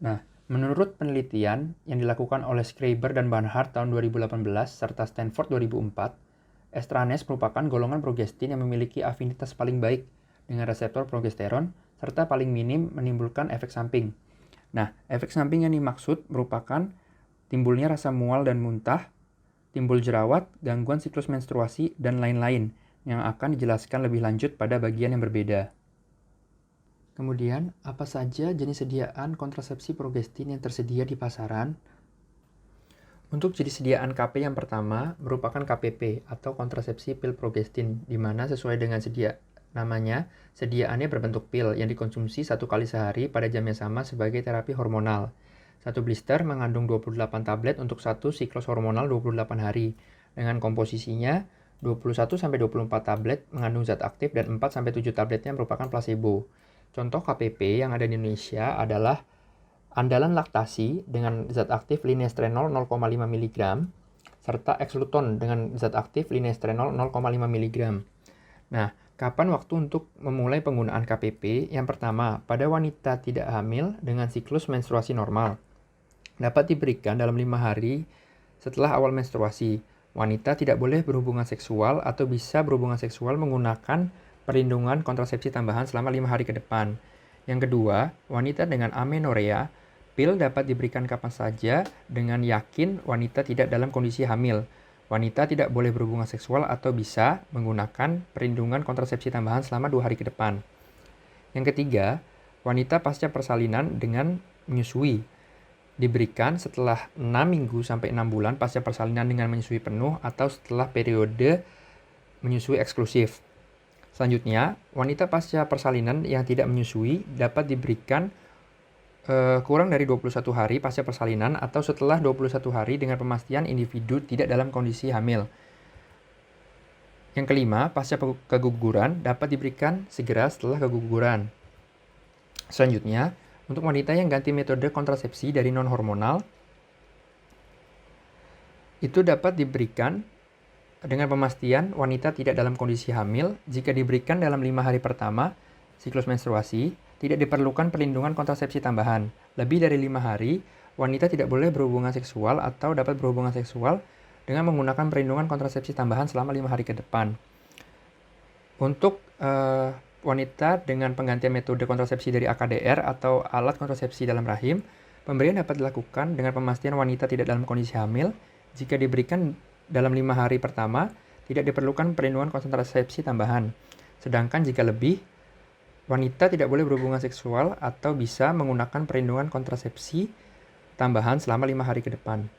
Nah, menurut penelitian yang dilakukan oleh Schreiber dan Barnhart tahun 2018 serta Stanford 2004, estranes merupakan golongan progestin yang memiliki afinitas paling baik dengan reseptor progesteron serta paling minim menimbulkan efek samping. Nah, efek samping yang dimaksud merupakan timbulnya rasa mual dan muntah, timbul jerawat, gangguan siklus menstruasi, dan lain-lain yang akan dijelaskan lebih lanjut pada bagian yang berbeda. Kemudian, apa saja jenis sediaan kontrasepsi progestin yang tersedia di pasaran? Untuk jenis sediaan KP yang pertama merupakan KPP atau kontrasepsi pil progestin, di mana sesuai dengan namanya, sediaannya berbentuk pil yang dikonsumsi 1 kali sehari pada jam yang sama sebagai terapi hormonal. 1 blister mengandung 28 tablet untuk 1 siklus hormonal 28 hari, dengan komposisinya 21-24 tablet mengandung zat aktif dan 4-7 tabletnya merupakan placebo. Contoh KPP yang ada di Indonesia adalah andalan laktasi dengan zat aktif linestrenol 0,5 mg, serta Exluton dengan zat aktif linestrenol 0,5 mg. Nah, kapan waktu untuk memulai penggunaan KPP? Yang pertama, pada wanita tidak hamil dengan siklus menstruasi normal. Dapat diberikan dalam 5 hari setelah awal menstruasi. Wanita tidak boleh berhubungan seksual atau bisa berhubungan seksual menggunakan perlindungan kontrasepsi tambahan selama 5 hari ke depan. Yang kedua, wanita dengan amenorea, pil dapat diberikan kapan saja dengan yakin wanita tidak dalam kondisi hamil. Wanita tidak boleh berhubungan seksual atau bisa menggunakan perlindungan kontrasepsi tambahan selama 2 hari ke depan. Yang ketiga, wanita pasca persalinan dengan menyusui. Diberikan setelah 6 minggu sampai 6 bulan pasca persalinan dengan menyusui penuh atau setelah periode menyusui eksklusif. Selanjutnya, wanita pasca persalinan yang tidak menyusui dapat diberikan kurang dari 21 hari pasca persalinan atau setelah 21 hari dengan pemastian individu tidak dalam kondisi hamil. Yang kelima, pasca keguguran dapat diberikan segera setelah keguguran. Selanjutnya, untuk wanita yang ganti metode kontrasepsi dari non-hormonal, itu dapat diberikan dengan pemastian wanita tidak dalam kondisi hamil jika diberikan dalam 5 hari pertama siklus menstruasi, tidak diperlukan perlindungan kontrasepsi tambahan. Lebih dari 5 hari, wanita tidak boleh berhubungan seksual atau dapat berhubungan seksual dengan menggunakan perlindungan kontrasepsi tambahan selama 5 hari ke depan. Untuk wanita dengan penggantian metode kontrasepsi dari AKDR atau alat kontrasepsi dalam rahim, pemberian dapat dilakukan dengan pemastian wanita tidak dalam kondisi hamil. Jika diberikan dalam 5 hari pertama, tidak diperlukan perlindungan kontrasepsi tambahan. Sedangkan jika lebih, wanita tidak boleh berhubungan seksual atau bisa menggunakan perlindungan kontrasepsi tambahan selama 5 hari ke depan.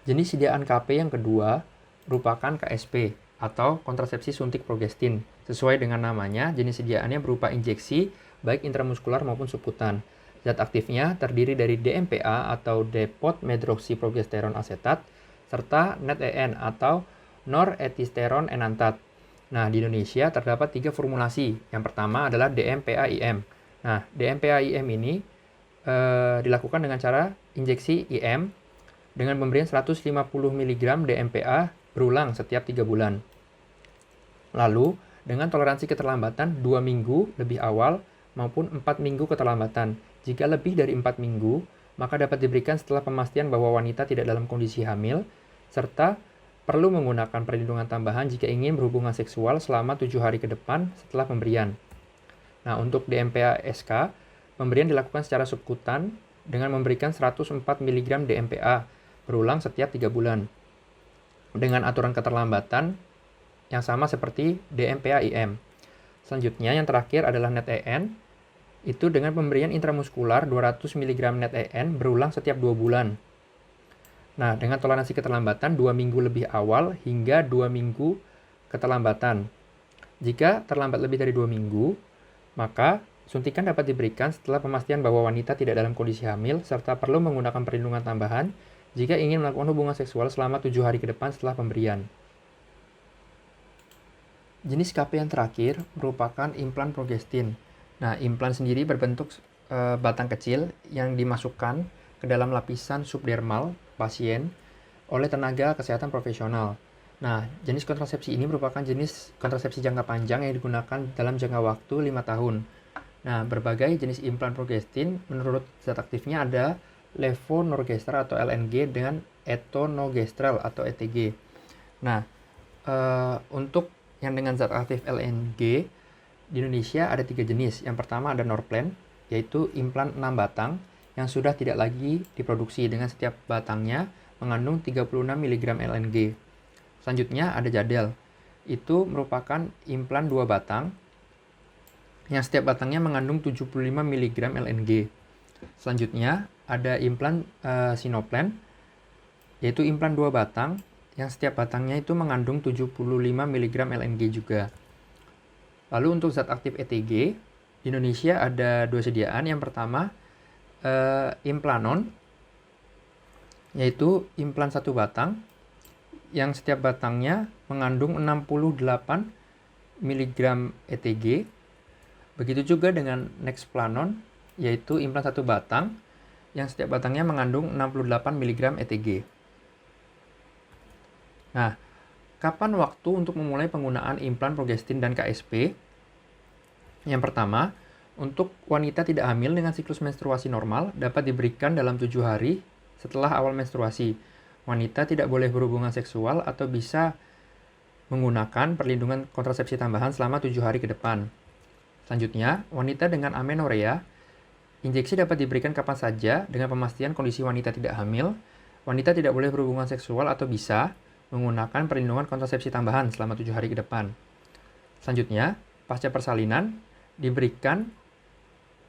Jenis sediaan KP yang kedua merupakan KSP atau kontrasepsi suntik progestin. Sesuai dengan namanya, jenis sediaannya berupa injeksi baik intramuskular maupun subkutan. Zat aktifnya terdiri dari DMPA atau depot medroksiprogesteron asetat serta NET-EN atau norethistérone enantat. Nah, di Indonesia terdapat 3 formulasi. Yang pertama adalah DMPA-IM. Nah, DMPA-IM ini dilakukan dengan cara injeksi IM dengan pemberian 150 mg DMPA berulang setiap 3 bulan. Lalu, dengan toleransi keterlambatan 2 minggu lebih awal maupun 4 minggu keterlambatan. Jika lebih dari 4 minggu, maka dapat diberikan setelah pemastian bahwa wanita tidak dalam kondisi hamil, serta perlu menggunakan perlindungan tambahan jika ingin berhubungan seksual selama 7 hari ke depan setelah pemberian. Nah, untuk DMPA-SK, pemberian dilakukan secara subkutan dengan memberikan 104 mg DMPA berulang setiap 3 bulan. Dengan aturan keterlambatan yang sama seperti DMPA-IM. Selanjutnya, yang terakhir adalah NET-EN, itu dengan pemberian intramuskular 200 mg NET-EN berulang setiap 2 bulan. Nah, dengan toleransi keterlambatan 2 minggu lebih awal hingga 2 minggu keterlambatan. Jika terlambat lebih dari 2 minggu, maka suntikan dapat diberikan setelah pemastian bahwa wanita tidak dalam kondisi hamil serta perlu menggunakan perlindungan tambahan jika ingin melakukan hubungan seksual selama 7 hari ke depan setelah pemberian. Jenis KP yang terakhir merupakan implan progestin. Nah, implan sendiri berbentuk batang kecil yang dimasukkan ke dalam lapisan subdermal pasien oleh tenaga kesehatan profesional. Nah, jenis kontrasepsi ini merupakan jenis kontrasepsi jangka panjang yang digunakan dalam jangka waktu 5 tahun. Nah, berbagai jenis implan progestin menurut zat aktifnya ada levonorgestrel atau LNG dengan etonogestrel atau ETG. Nah, untuk yang dengan zat aktif LNG di Indonesia ada 3 jenis. Yang pertama ada Norplant, yaitu implan 6 batang yang sudah tidak lagi diproduksi dengan setiap batangnya mengandung 36 mg LNG. Selanjutnya ada Jadel. Itu merupakan implan 2 batang yang setiap batangnya mengandung 75 mg LNG. Selanjutnya ada implan Sinoplan, yaitu implan 2 batang yang setiap batangnya itu mengandung 75 mg LNG juga. Lalu untuk zat aktif ETG, di Indonesia ada 2 sediaan. Yang pertama Implanon, yaitu implan 1 batang yang setiap batangnya mengandung 68 mg ETG. Begitu juga dengan Nexplanon, yaitu implan 1 batang yang setiap batangnya mengandung 68 mg ETG. Nah, kapan waktu untuk memulai penggunaan implan progestin dan KSP? Yang pertama, untuk wanita tidak hamil dengan siklus menstruasi normal dapat diberikan dalam 7 hari setelah awal menstruasi. Wanita tidak boleh berhubungan seksual atau bisa menggunakan perlindungan kontrasepsi tambahan selama 7 hari ke depan. Selanjutnya, wanita dengan amenorea, injeksi dapat diberikan kapan saja dengan pemastian kondisi wanita tidak hamil. Wanita tidak boleh berhubungan seksual atau bisa menggunakan perlindungan kontrasepsi tambahan selama 7 hari ke depan. Selanjutnya, pasca persalinan diberikan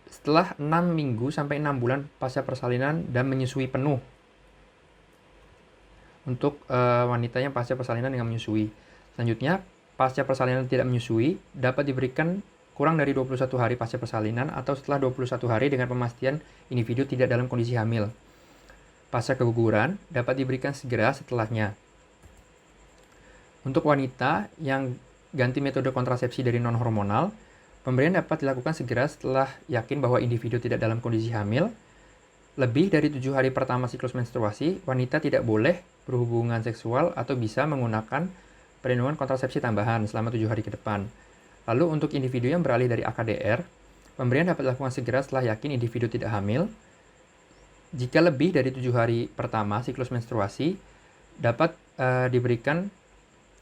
setelah 6 minggu sampai 6 bulan pasca persalinan dan menyusui penuh. Untuk wanita yang pasca persalinan dengan menyusui. Selanjutnya, pasca persalinan tidak menyusui dapat diberikan kurang dari 21 hari pasca persalinan atau setelah 21 hari dengan pemastian individu tidak dalam kondisi hamil. Pasca keguguran dapat diberikan segera setelahnya. Untuk wanita yang ganti metode kontrasepsi dari non-hormonal, pemberian dapat dilakukan segera setelah yakin bahwa individu tidak dalam kondisi hamil. Lebih dari 7 hari pertama siklus menstruasi, wanita tidak boleh berhubungan seksual atau bisa menggunakan perlindungan kontrasepsi tambahan selama 7 hari ke depan. Lalu untuk individu yang beralih dari AKDR, pemberian dapat dilakukan segera setelah yakin individu tidak hamil. Jika lebih dari 7 hari pertama siklus menstruasi, dapat diberikan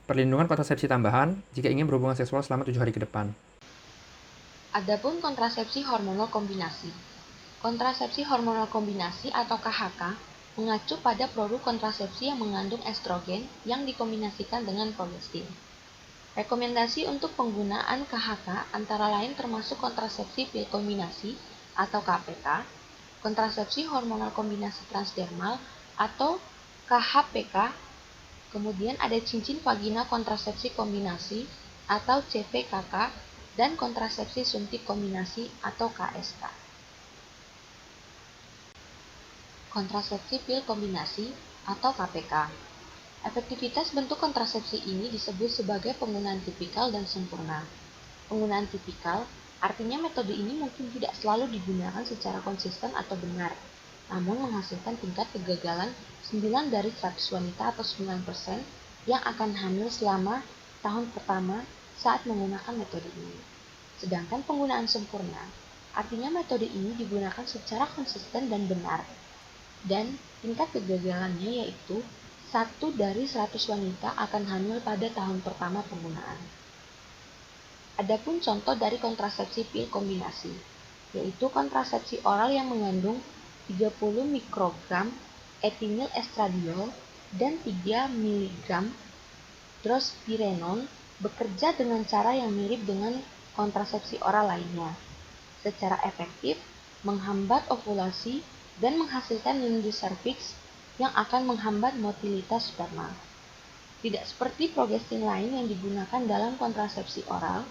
perlindungan kontrasepsi tambahan jika ingin berhubungan seksual selama 7 hari ke depan. Adapun kontrasepsi hormonal kombinasi. Kontrasepsi hormonal kombinasi atau KHK mengacu pada produk kontrasepsi yang mengandung estrogen yang dikombinasikan dengan progestin. Rekomendasi untuk penggunaan KHK antara lain termasuk kontrasepsi pil kombinasi atau KPK, kontrasepsi hormonal kombinasi transdermal atau KHPK, kemudian ada cincin vagina kontrasepsi kombinasi atau CVKK, dan kontrasepsi suntik kombinasi atau KSK. Kontrasepsi pil kombinasi atau KPK. Efektivitas bentuk kontrasepsi ini disebut sebagai penggunaan tipikal dan sempurna. Penggunaan tipikal artinya metode ini mungkin tidak selalu digunakan secara konsisten atau benar, namun menghasilkan tingkat kegagalan 9 dari 100 wanita atau 9% yang akan hamil selama tahun pertama saat menggunakan metode ini. Sedangkan penggunaan sempurna artinya metode ini digunakan secara konsisten dan benar, dan tingkat kegagalannya yaitu 1 dari 100 wanita akan hamil pada tahun pertama penggunaan. Adapun contoh dari kontrasepsi pil kombinasi, yaitu kontrasepsi oral yang mengandung 30 mikrogram etinyl estradiol dan 3 mg drospirenone, bekerja dengan cara yang mirip dengan kontrasepsi oral lainnya. Secara efektif, menghambat ovulasi dan menghasilkan lindi serviks yang akan menghambat motilitas sperma. Tidak seperti progestin lain yang digunakan dalam kontrasepsi oral,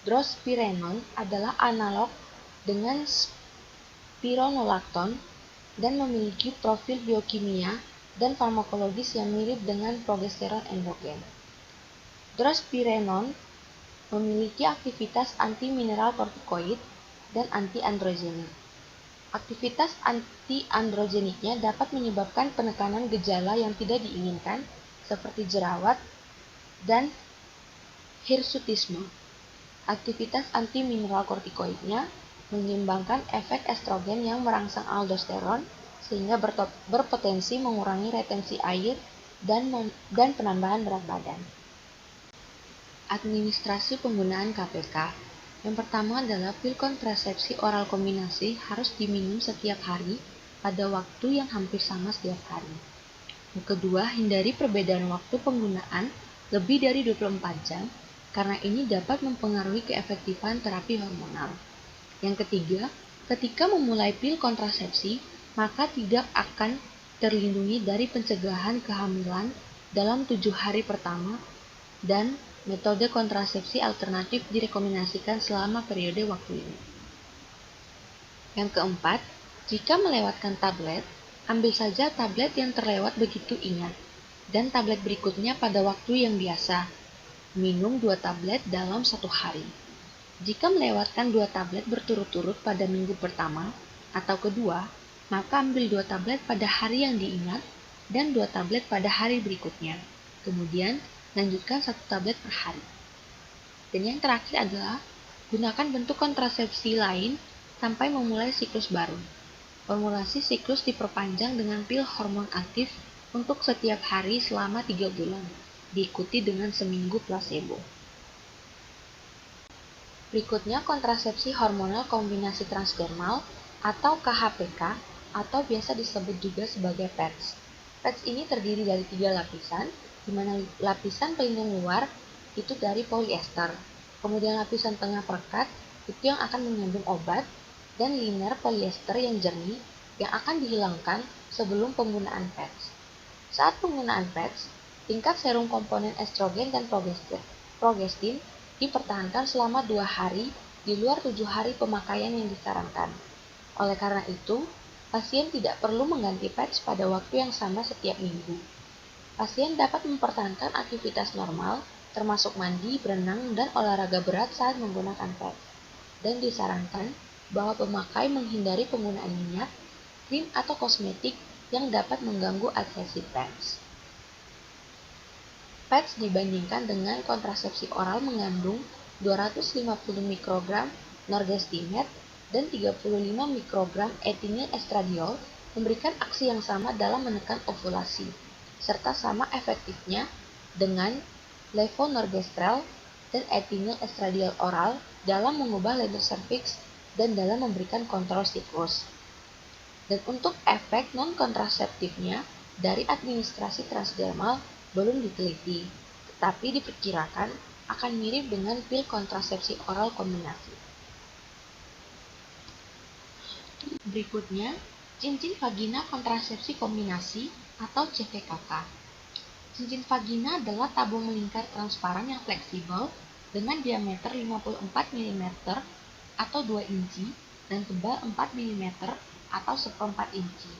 drospirenone adalah analog dengan spironolakton dan memiliki profil biokimia dan farmakologis yang mirip dengan progesteron endogen. Drospirenone memiliki aktivitas anti-mineral kortikoid dan anti-androgenik. Aktivitas anti-androgeniknya dapat menyebabkan penekanan gejala yang tidak diinginkan seperti jerawat dan hirsutisme. Aktivitas anti-mineral kortikoidnya menyeimbangkan efek estrogen yang merangsang aldosteron sehingga berpotensi mengurangi retensi air dan penambahan berat badan. Administrasi penggunaan KPK. Yang pertama adalah pil kontrasepsi oral kombinasi harus diminum setiap hari pada waktu yang hampir sama setiap hari. Yang kedua, hindari perbedaan waktu penggunaan lebih dari 24 jam karena ini dapat mempengaruhi keefektifan terapi hormonal. Yang ketiga, ketika memulai pil kontrasepsi, maka tidak akan terlindungi dari pencegahan kehamilan dalam 7 hari pertama dan metode kontrasepsi alternatif direkomendasikan selama periode waktu ini. Yang keempat, jika melewatkan tablet, ambil saja tablet yang terlewat begitu ingat, dan tablet berikutnya pada waktu yang biasa. Minum 2 tablet dalam 1 hari. Jika melewatkan 2 tablet berturut-turut pada minggu pertama atau kedua, maka ambil 2 tablet pada hari yang diingat dan 2 tablet pada hari berikutnya. Kemudian, lanjutkan 1 tablet per hari. Dan yang terakhir adalah gunakan bentuk kontrasepsi lain sampai memulai siklus baru. Formulasi siklus diperpanjang dengan pil hormon aktif untuk setiap hari selama 3 bulan, diikuti dengan seminggu placebo. Berikutnya kontrasepsi hormonal kombinasi transdermal atau KHPK atau biasa disebut juga sebagai PETS. PETS ini terdiri dari 3 lapisan, di mana lapisan pelindung luar itu dari polyester, kemudian lapisan tengah perekat itu yang akan mengandung obat, dan liner polyester yang jernih yang akan dihilangkan sebelum penggunaan PETS. Saat penggunaan PETS, tingkat serum komponen estrogen dan progestin dipertahankan selama 2 hari di luar 7 hari pemakaian yang disarankan. Oleh karena itu, pasien tidak perlu mengganti patch pada waktu yang sama setiap minggu. Pasien dapat mempertahankan aktivitas normal, termasuk mandi, berenang, dan olahraga berat saat menggunakan patch. Dan disarankan bahwa pemakai menghindari penggunaan minyak, krim, atau kosmetik yang dapat mengganggu adhesi patch. Patch dibandingkan dengan kontrasepsi oral mengandung 250 mikrogram norgestimate dan 35 mikrogram ethinyl estradiol, memberikan aksi yang sama dalam menekan ovulasi, serta sama efektifnya dengan levonorgestrel dan ethinyl estradiol oral dalam mengubah label serviks dan dalam memberikan kontrol siklus. Dan untuk efek non-kontraseptifnya dari administrasi transdermal belum diteliti, tetapi diperkirakan akan mirip dengan pil kontrasepsi oral kombinasi. Berikutnya, cincin vagina kontrasepsi kombinasi atau CVKK. Cincin vagina adalah tabung melingkar transparan yang fleksibel dengan diameter 54 mm atau 2 inci dan tebal 4 mm atau 1/4 inci.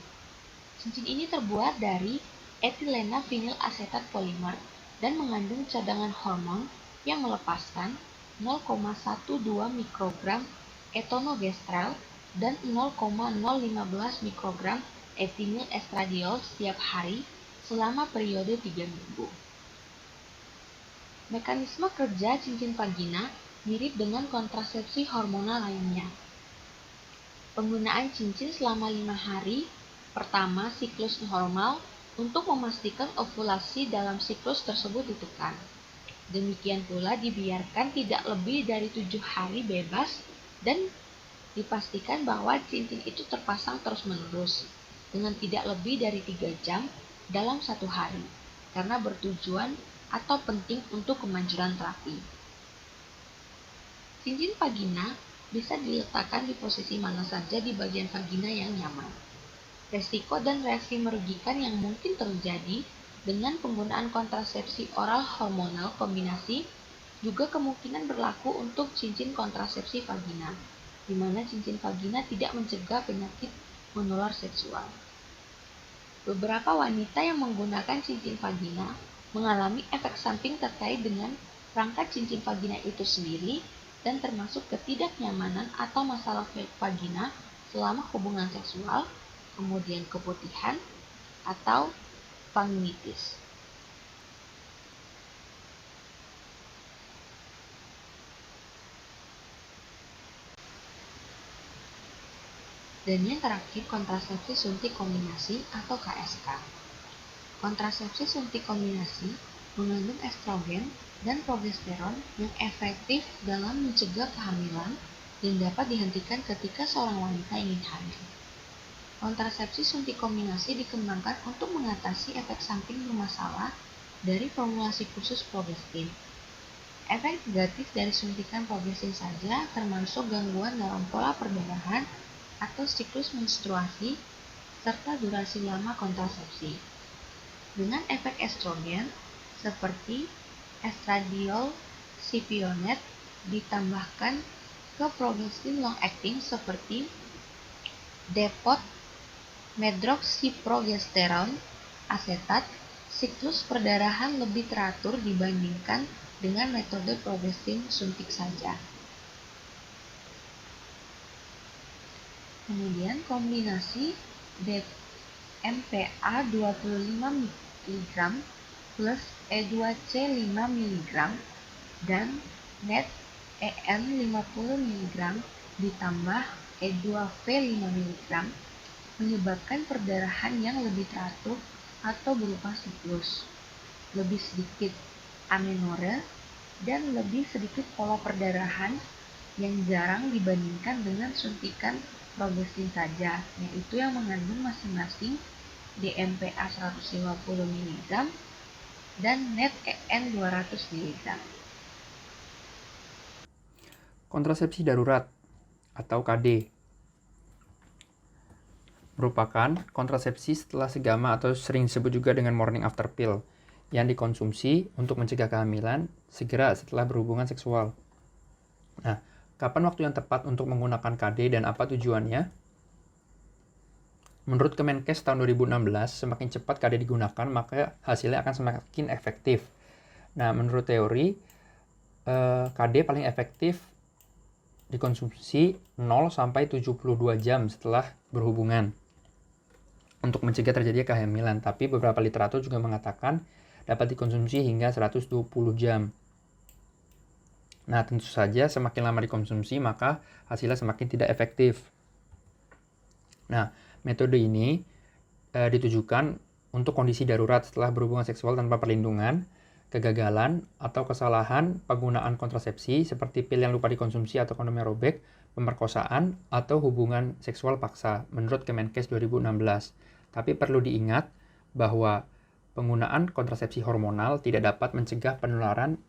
Cincin ini terbuat dari etilena vinil asetat polimer dan mengandung cadangan hormon yang melepaskan 0,12 mikrogram etonogestrel dan 0,015 mikrogram ethinyl estradiol setiap hari selama periode 3 minggu. Mekanisme kerja cincin vagina mirip dengan kontrasepsi hormonal lainnya. Penggunaan cincin selama 5 hari pertama siklus normal untuk memastikan ovulasi dalam siklus tersebut ditekan. Demikian pula dibiarkan tidak lebih dari 7 hari bebas dan dipastikan bahwa cincin itu terpasang terus-menerus dengan tidak lebih dari 3 jam dalam 1 hari karena bertujuan atau penting untuk kemanjuran terapi. Cincin vagina bisa diletakkan di posisi mana saja di bagian vagina yang nyaman. Resiko dan reaksi merugikan yang mungkin terjadi dengan penggunaan kontrasepsi oral hormonal kombinasi juga kemungkinan berlaku untuk cincin kontrasepsi vagina, di mana cincin vagina tidak mencegah penyakit menular seksual. Beberapa wanita yang menggunakan cincin vagina mengalami efek samping terkait dengan rangka cincin vagina itu sendiri dan termasuk ketidaknyamanan atau masalah vagina selama hubungan seksual, kemudian keputihan, atau vaginitis. Dan yang terakhir, kontrasepsi suntik kombinasi atau KSK. Kontrasepsi suntik kombinasi mengandung estrogen dan progesteron yang efektif dalam mencegah kehamilan dan dapat dihentikan ketika seorang wanita ingin hamil. Kontrasepsi suntik kombinasi dikembangkan untuk mengatasi efek samping bermasalah dari formulasi khusus progestin. Efek negatif dari suntikan progestin saja termasuk gangguan dalam pola perdarahan atau siklus menstruasi serta durasi lama kontrasepsi. Dengan efek estrogen seperti estradiol cypionate ditambahkan ke progestin long acting seperti depot medroxyprogesterone asetat, siklus perdarahan lebih teratur dibandingkan dengan metode progestin suntik saja. Kemudian kombinasi DMPA 25 mg plus E2C 5 mg dan NET EN 50 mg ditambah E2V 5 mg menyebabkan perdarahan yang lebih teratur atau berupa siklus, lebih sedikit amenore, dan lebih sedikit pola perdarahan yang jarang dibandingkan dengan suntikan progestin saja, yaitu yang mengandung masing-masing DMPA 150 mg dan NET EN 200 mg. Kontrasepsi darurat atau KD merupakan kontrasepsi setelah segama atau sering disebut juga dengan morning after pill yang dikonsumsi untuk mencegah kehamilan segera setelah berhubungan seksual. Nah, kapan waktu yang tepat untuk menggunakan KD dan apa tujuannya? Menurut Kemenkes tahun 2016, semakin cepat KD digunakan, maka hasilnya akan semakin efektif. Nah, menurut teori, KD paling efektif dikonsumsi 0 sampai 72 jam setelah berhubungan untuk mencegah terjadinya kehamilan. Tapi beberapa literatur juga mengatakan dapat dikonsumsi hingga 120 jam. Nah, tentu saja semakin lama dikonsumsi, maka hasilnya semakin tidak efektif. Nah, metode ini ditujukan untuk kondisi darurat setelah berhubungan seksual tanpa perlindungan, kegagalan atau kesalahan penggunaan kontrasepsi seperti pil yang lupa dikonsumsi atau kondom yang robek, pemerkosaan, atau hubungan seksual paksa, menurut Kemenkes 2016. Tapi perlu diingat bahwa penggunaan kontrasepsi hormonal tidak dapat mencegah penularan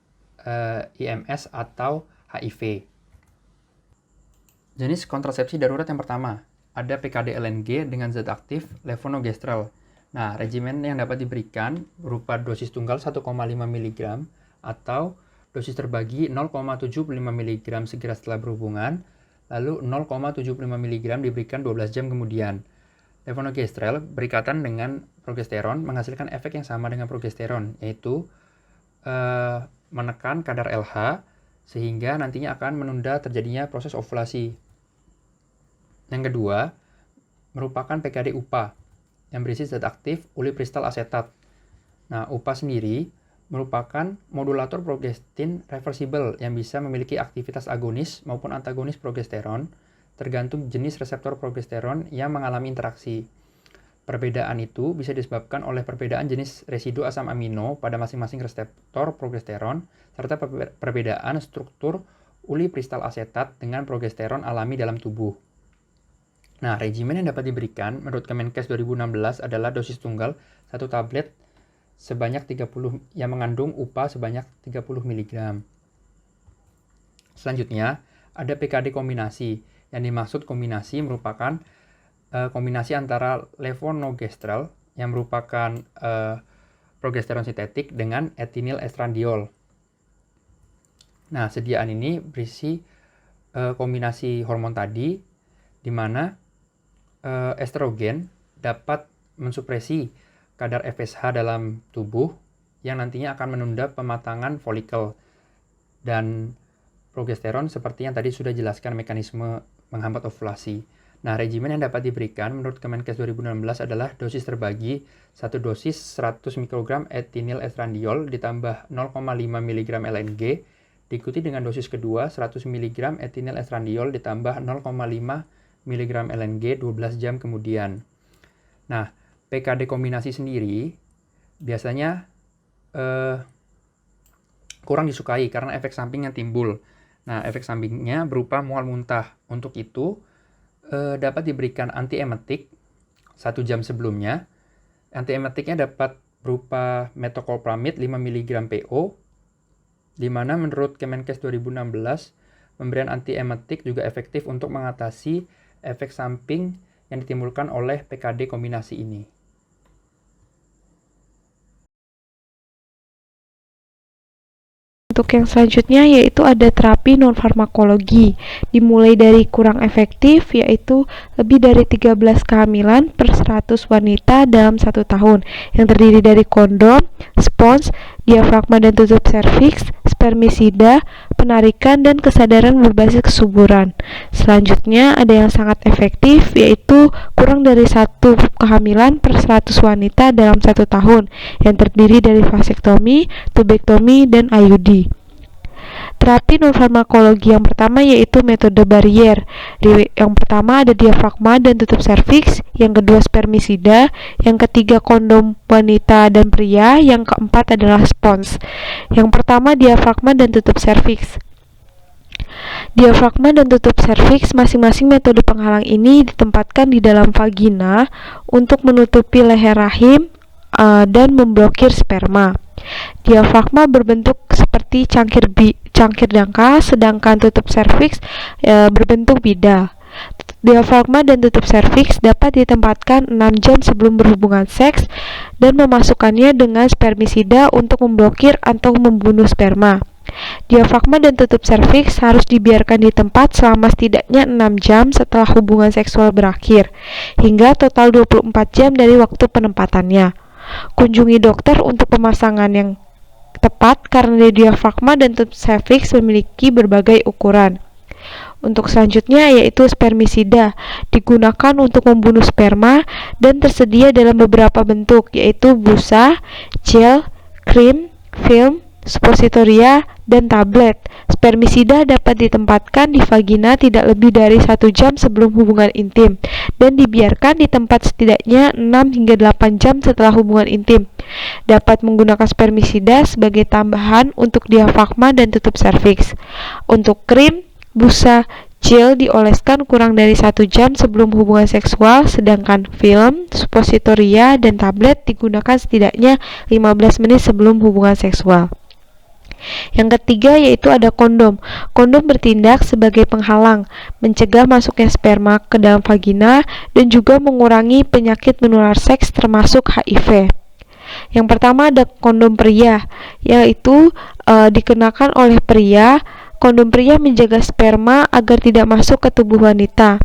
IMS atau HIV. Jenis kontrasepsi darurat yang pertama, ada PKD LNG dengan zat aktif levonorgestrel. Nah, regimen yang dapat diberikan berupa dosis tunggal 1,5 mg atau dosis terbagi 0,75 mg segera setelah berhubungan, lalu 0,75 mg diberikan 12 jam kemudian. Levonorgestrel berikatan dengan progesteron menghasilkan efek yang sama dengan progesteron, yaitu menekan kadar LH sehingga nantinya akan menunda terjadinya proses ovulasi. Yang kedua, merupakan PKD UPA yang berisi zat aktif ulipristal asetat. Nah, UPA sendiri merupakan modulator progestin reversible yang bisa memiliki aktivitas agonis maupun antagonis progesteron tergantung jenis reseptor progesteron yang mengalami interaksi. Perbedaan itu bisa disebabkan oleh perbedaan jenis residu asam amino pada masing-masing reseptor progesteron serta perbedaan struktur ulipristal asetat dengan progesteron alami dalam tubuh. Nah, regimen yang dapat diberikan menurut Kemenkes 2016 adalah dosis tunggal 1 tablet sebanyak 30 yang mengandung UPA sebanyak 30 mg. Selanjutnya, ada PKD kombinasi. Yang dimaksud kombinasi merupakan kombinasi antara levonorgestrel yang merupakan progesteron sintetik dengan etinil estradiol. Nah, sediaan ini berisi kombinasi hormon tadi, di mana estrogen dapat mensupresi kadar FSH dalam tubuh yang nantinya akan menunda pematangan folikel, dan progesteron seperti yang tadi sudah jelaskan mekanisme menghambat ovulasi. Nah, regimen yang dapat diberikan menurut Kemenkes 2016 adalah dosis terbagi 1 dosis 100 mikrogram etinil estradiol ditambah 0,5 mg LNG diikuti dengan dosis kedua 100 mg etinil estradiol ditambah 0,5 mg LNG 12 jam kemudian. Nah, PKD kombinasi sendiri biasanya kurang disukai karena efek samping yang timbul. Nah, efek sampingnya berupa mual muntah. Untuk itu, dapat diberikan antiemetik 1 jam sebelumnya. Antiemetiknya dapat berupa metoclopramid 5 mg PO, di mana menurut Kemenkes 2016, pemberian antiemetik juga efektif untuk mengatasi efek samping yang ditimbulkan oleh PKD kombinasi ini. Untuk yang selanjutnya yaitu ada terapi non-farmakologi, dimulai dari kurang efektif yaitu lebih dari 13 kehamilan per 100 wanita dalam 1 tahun yang terdiri dari kondom, spons, diafragma dan tutup serviks, spermisida, penarikan, dan kesadaran berbasis kesuburan. Selanjutnya ada yang sangat efektif yaitu kurang dari 1 kehamilan per 100 wanita dalam 1 tahun yang terdiri dari vasektomi, tubektomi, dan IUD. Terapi non-farmakologi yang pertama yaitu metode barier. Yang pertama ada diafragma dan tutup serviks, yang kedua spermisida, yang ketiga kondom wanita dan pria, yang keempat adalah spons. Yang pertama diafragma dan tutup serviks. Diafragma dan tutup serviks masing-masing metode penghalang ini ditempatkan di dalam vagina untuk menutupi leher rahim dan memblokir sperma. Diafragma berbentuk seperti cangkir dangkal, sedangkan tutup serviks berbentuk bida. Diafragma dan tutup serviks dapat ditempatkan 6 jam sebelum berhubungan seks dan memasukkannya dengan spermisida untuk memblokir atau membunuh sperma. Diafragma dan tutup serviks harus dibiarkan di tempat selama setidaknya 6 jam setelah hubungan seksual berakhir, hingga total 24 jam dari waktu penempatannya. Kunjungi dokter untuk pemasangan yang tepat karena diafragma dan tutup serviks memiliki berbagai ukuran. Untuk selanjutnya yaitu spermisida, digunakan untuk membunuh sperma dan tersedia dalam beberapa bentuk yaitu busa, gel, krim, film, suppositoria, dan tablet. Spermisida dapat ditempatkan di vagina tidak lebih dari 1 jam sebelum hubungan intim dan dibiarkan di tempat setidaknya 6 hingga 8 jam setelah hubungan intim. Dapat menggunakan spermisida sebagai tambahan untuk diafragma dan tutup serviks. Untuk krim, busa, gel dioleskan kurang dari 1 jam sebelum hubungan seksual, sedangkan film, suppositoria, dan tablet digunakan setidaknya 15 menit sebelum hubungan seksual. Yang ketiga yaitu ada kondom. Kondom bertindak sebagai penghalang, mencegah masuknya sperma ke dalam vagina dan juga mengurangi penyakit menular seks termasuk HIV. Yang pertama ada kondom pria, yaitu dikenakan oleh pria. Kondom pria menjaga sperma agar tidak masuk ke tubuh wanita.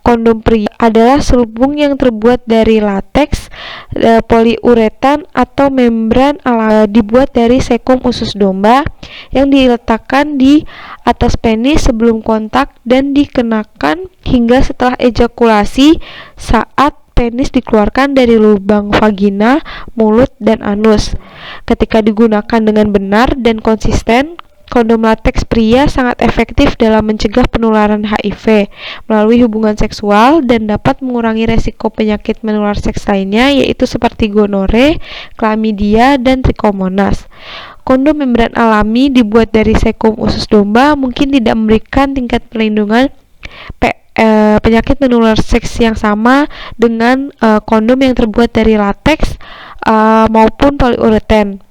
Kondom pria adalah selubung yang terbuat dari lateks, poliuretan atau membran dibuat dari sekum usus domba yang diletakkan di atas penis sebelum kontak dan dikenakan hingga setelah ejakulasi saat penis dikeluarkan dari lubang vagina, mulut, dan anus. Ketika digunakan dengan benar dan konsisten, kondom lateks pria sangat efektif dalam mencegah penularan HIV melalui hubungan seksual dan dapat mengurangi resiko penyakit menular seks lainnya yaitu seperti gonore, chlamydia, dan trichomonas. Kondom membran alami dibuat dari sekum usus domba mungkin tidak memberikan tingkat perlindungan penyakit menular seks yang sama dengan kondom yang terbuat dari lateks maupun poliuretan.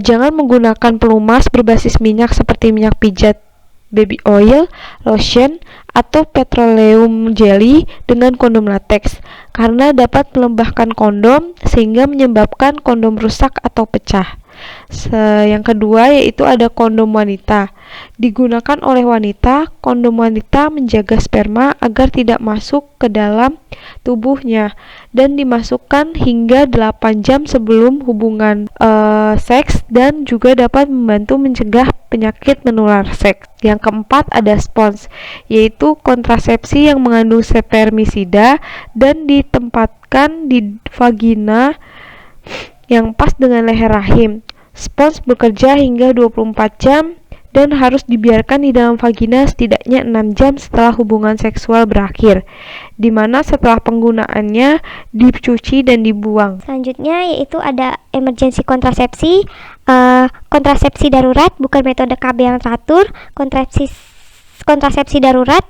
Jangan menggunakan pelumas berbasis minyak seperti minyak pijat, baby oil, lotion, atau petroleum jelly dengan kondom lateks karena dapat melembabkan kondom sehingga menyebabkan kondom rusak atau pecah. Yang kedua yaitu ada kondom wanita. Digunakan oleh wanita, kondom wanita menjaga sperma agar tidak masuk ke dalam tubuhnya dan dimasukkan hingga 8 jam sebelum hubungan seks dan juga dapat membantu mencegah penyakit menular seks. Yang keempat ada spons, yaitu kontrasepsi yang mengandung spermisida dan ditempatkan di vagina yang pas dengan leher rahim. Spons bekerja hingga 24 jam dan harus dibiarkan di dalam vagina setidaknya 6 jam setelah hubungan seksual berakhir, di mana setelah penggunaannya dicuci dan dibuang. Selanjutnya yaitu ada emergency kontrasepsi. Kontrasepsi darurat bukan metode KB yang teratur. Kontrasepsi darurat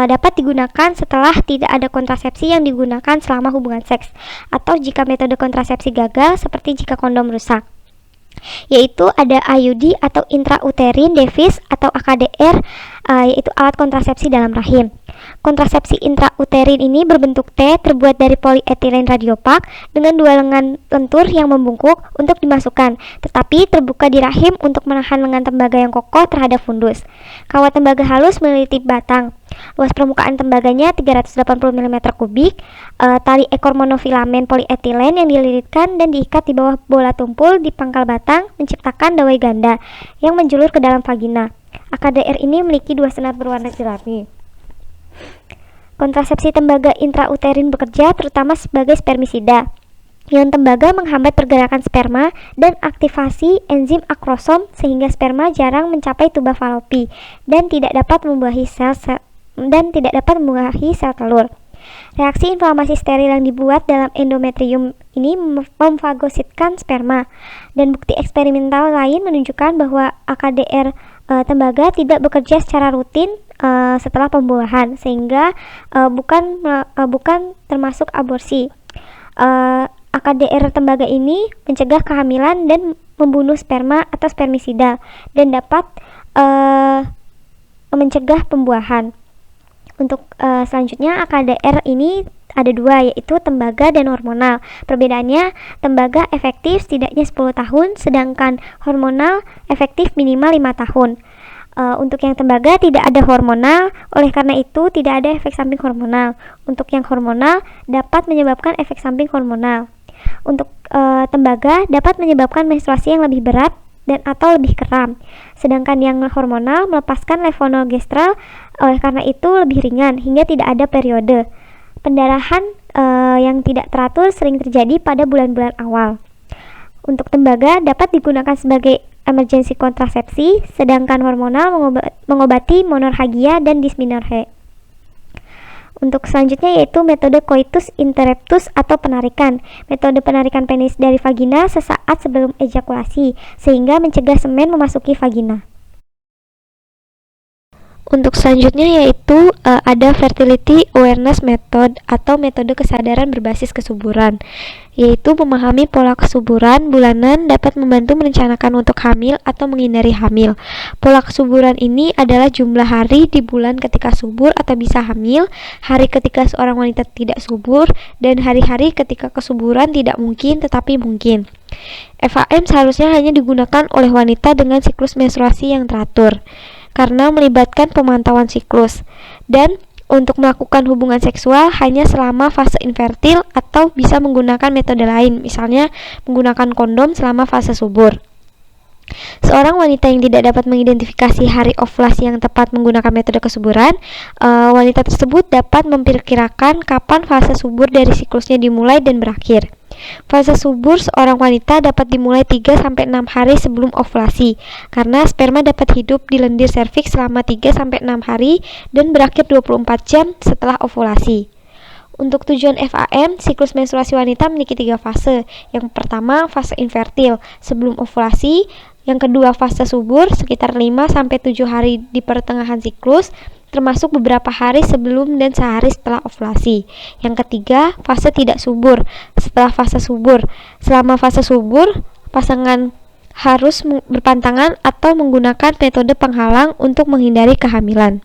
dapat digunakan setelah tidak ada kontrasepsi yang digunakan selama hubungan seks atau jika metode kontrasepsi gagal seperti jika kondom rusak. Yaitu ada IUD atau intrauterine device atau AKDR, yaitu alat kontrasepsi dalam rahim. Kontrasepsi intrauterin ini berbentuk T terbuat dari polietilen radiopak dengan 2 lengan lentur yang membungkuk untuk dimasukkan, tetapi terbuka di rahim untuk menahan lengan tembaga yang kokoh terhadap fundus. Kawat tembaga halus meneliti batang. Luas permukaan tembaganya 380 mm kubik. Tali ekor monofilamen polietilen yang dililitkan dan diikat di bawah bola tumpul di pangkal batang menciptakan dawai ganda yang menjulur ke dalam vagina. AKDR ini memiliki 2 senar berwarna jerami. Kontrasepsi tembaga intrauterin bekerja terutama sebagai spermisida. Ion tembaga menghambat pergerakan sperma dan aktivasi enzim akrosom sehingga sperma jarang mencapai tuba falopi dan tidak dapat membuahi sel telur. Reaksi inflamasi steril yang dibuat dalam endometrium ini memfagositkan sperma, dan bukti eksperimental lain menunjukkan bahwa AKDR tembaga tidak bekerja secara rutin setelah pembuahan, sehingga bukan termasuk aborsi. AKDR tembaga ini mencegah kehamilan dan membunuh sperma atau spermisida dan dapat mencegah pembuahan. Untuk selanjutnya AKDR ini ada dua, yaitu tembaga dan hormonal. Perbedaannya, tembaga efektif setidaknya 10 tahun, sedangkan hormonal efektif minimal 5 tahun. Untuk yang tembaga tidak ada hormonal, oleh karena itu tidak ada efek samping hormonal. Untuk yang hormonal dapat menyebabkan efek samping hormonal. Untuk tembaga dapat menyebabkan menstruasi yang lebih berat dan atau lebih kram. Sedangkan yang hormonal melepaskan levonorgestrel, oleh karena itu lebih ringan hingga tidak ada periode. Pendarahan yang tidak teratur sering terjadi pada bulan-bulan awal. Untuk tembaga dapat digunakan sebagai emergensi kontrasepsi, sedangkan hormonal mengobati menorrhagia dan dysmenorrhea. Untuk selanjutnya yaitu metode coitus interruptus atau penarikan. Metode penarikan penis dari vagina sesaat sebelum ejakulasi, sehingga mencegah semen memasuki vagina. Untuk selanjutnya yaitu ada fertility awareness method atau metode kesadaran berbasis kesuburan, yaitu memahami pola kesuburan bulanan dapat membantu merencanakan untuk hamil atau menghindari hamil. Pola kesuburan ini adalah jumlah hari di bulan ketika subur atau bisa hamil, hari ketika seorang wanita tidak subur, dan hari-hari ketika kesuburan tidak mungkin tetapi mungkin. FAM seharusnya hanya digunakan oleh wanita dengan siklus menstruasi yang teratur, karena melibatkan pemantauan siklus, dan untuk melakukan hubungan seksual hanya selama fase infertil atau bisa menggunakan metode lain, misalnya menggunakan kondom selama fase subur. Seorang wanita yang tidak dapat mengidentifikasi hari ovulasi yang tepat menggunakan metode kesuburan, wanita tersebut dapat memperkirakan kapan fase subur dari siklusnya dimulai dan berakhir. Fase subur seorang wanita dapat dimulai 3-6 hari sebelum ovulasi, karena sperma dapat hidup di lendir serviks selama 3-6 hari dan berakhir 24 jam setelah ovulasi. Untuk tujuan FAM, siklus menstruasi wanita memiliki 3 fase. Yang pertama, fase infertil sebelum ovulasi. Yang kedua, fase subur sekitar 5-7 hari di pertengahan siklus, termasuk beberapa hari sebelum dan sehari setelah ovulasi. Yang ketiga, fase tidak subur setelah fase subur. Selama fase subur, pasangan harus berpantangan atau menggunakan metode penghalang untuk menghindari kehamilan.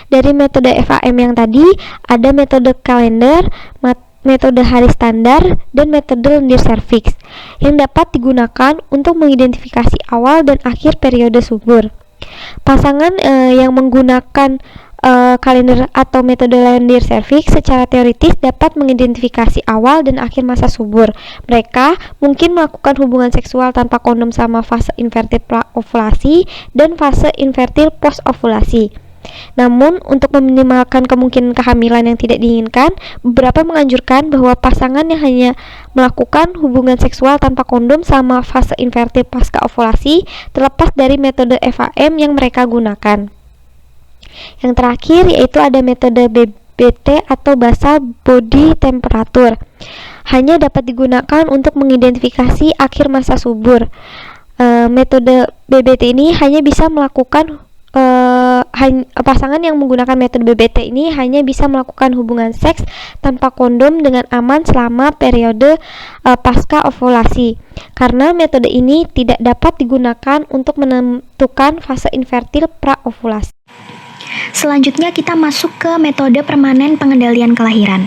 Dari metode FAM yang tadi, ada metode kalender, metode hari standar, dan metode lendir serviks yang dapat digunakan untuk mengidentifikasi awal dan akhir periode subur. Pasangan yang menggunakan kalender atau metode lendir serviks secara teoritis dapat mengidentifikasi awal dan akhir masa subur. Mereka mungkin melakukan hubungan seksual tanpa kondom selama fase infertil pra-ovulasi dan fase infertil post-ovulasi. Namun, untuk meminimalkan kemungkinan kehamilan yang tidak diinginkan, beberapa menganjurkan bahwa pasangan yang hanya melakukan hubungan seksual tanpa kondom selama fase infertil pasca ovulasi terlepas dari metode FAM yang mereka gunakan. Yang terakhir yaitu ada metode BBT atau basal body temperature. Hanya dapat digunakan untuk mengidentifikasi akhir masa subur. Metode BBT ini hanya bisa melakukan pasangan yang menggunakan metode BBT ini hanya bisa melakukan hubungan seks tanpa kondom dengan aman selama periode pasca ovulasi, karena metode ini tidak dapat digunakan untuk menentukan fase infertil pra-ovulasi. Selanjutnya kita masuk ke metode permanen pengendalian kelahiran.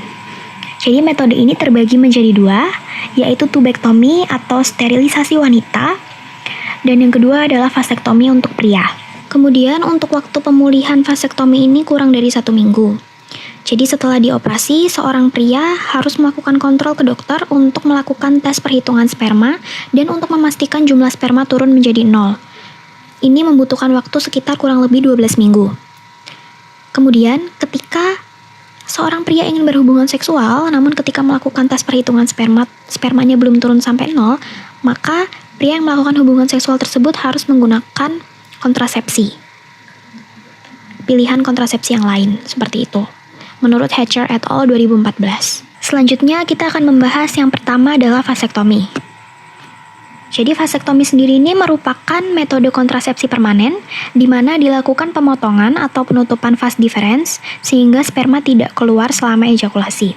Jadi metode ini terbagi menjadi 2, yaitu tubektomi atau sterilisasi wanita, dan yang kedua adalah vasektomi untuk pria. Kemudian untuk waktu pemulihan vasektomi ini kurang dari 1 minggu. Jadi setelah dioperasi, seorang pria harus melakukan kontrol ke dokter untuk melakukan tes perhitungan sperma dan untuk memastikan jumlah sperma turun menjadi 0. Ini membutuhkan waktu sekitar kurang lebih 12 minggu. Kemudian ketika seorang pria ingin berhubungan seksual, namun ketika melakukan tes perhitungan spermanya belum turun sampai 0, maka pria yang melakukan hubungan seksual tersebut harus menggunakan kontrasepsi. Pilihan kontrasepsi yang lain, seperti itu. Menurut Hatcher et al. 2014. Selanjutnya kita akan membahas yang pertama adalah vasektomi. Jadi vasektomi sendiri ini merupakan metode kontrasepsi permanen di mana dilakukan pemotongan atau penutupan vas deferens sehingga sperma tidak keluar selama ejakulasi.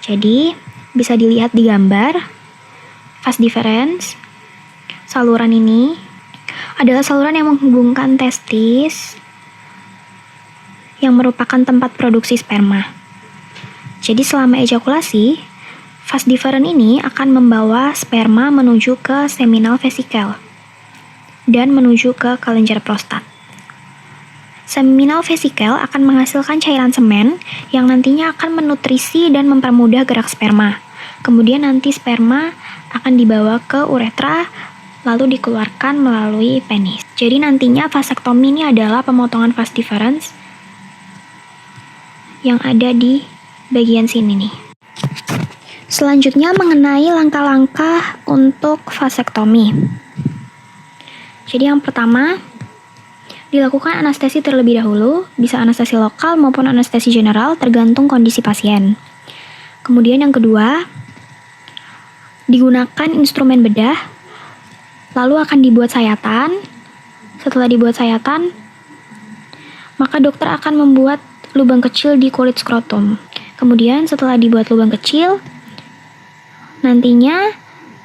Jadi bisa dilihat di gambar vas deferens. Saluran ini adalah saluran yang menghubungkan testis yang merupakan tempat produksi sperma. Jadi selama ejakulasi, vas deferens ini akan membawa sperma menuju ke seminal vesikel dan menuju ke kelenjar prostat. Seminal vesikel akan menghasilkan cairan semen yang nantinya akan menutrisi dan mempermudah gerak sperma. Kemudian nanti sperma akan dibawa ke uretra lalu dikeluarkan melalui penis. Jadi nantinya vasektomi ini adalah pemotongan vas deferens yang ada di bagian sini nih. Selanjutnya mengenai langkah-langkah untuk vasektomi. Jadi yang pertama, dilakukan anestesi terlebih dahulu, bisa anestesi lokal maupun anestesi general tergantung kondisi pasien. Kemudian yang kedua, digunakan instrumen bedah, lalu akan dibuat sayatan. Setelah dibuat sayatan, maka dokter akan membuat lubang kecil di kulit skrotum. Kemudian setelah dibuat lubang kecil, nantinya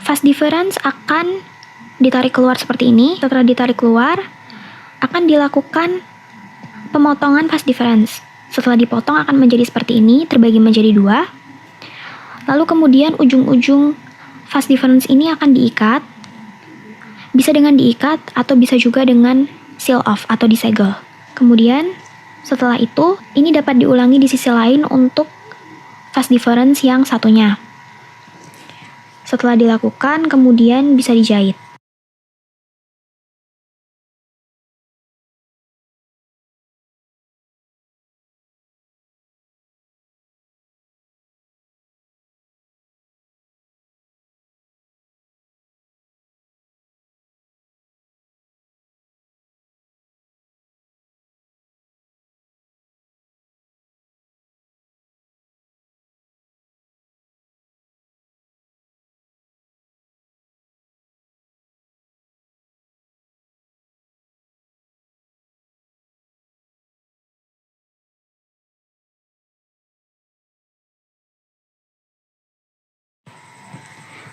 vas deferens akan ditarik keluar seperti ini. Setelah ditarik keluar, akan dilakukan pemotongan vas deferens. Setelah dipotong akan menjadi seperti ini, terbagi menjadi 2. Lalu kemudian ujung-ujung vas deferens ini akan diikat. Bisa dengan diikat atau bisa juga dengan seal off atau disegel. Kemudian setelah itu, ini dapat diulangi di sisi lain untuk vas deferens yang satunya. Setelah dilakukan, kemudian bisa dijahit.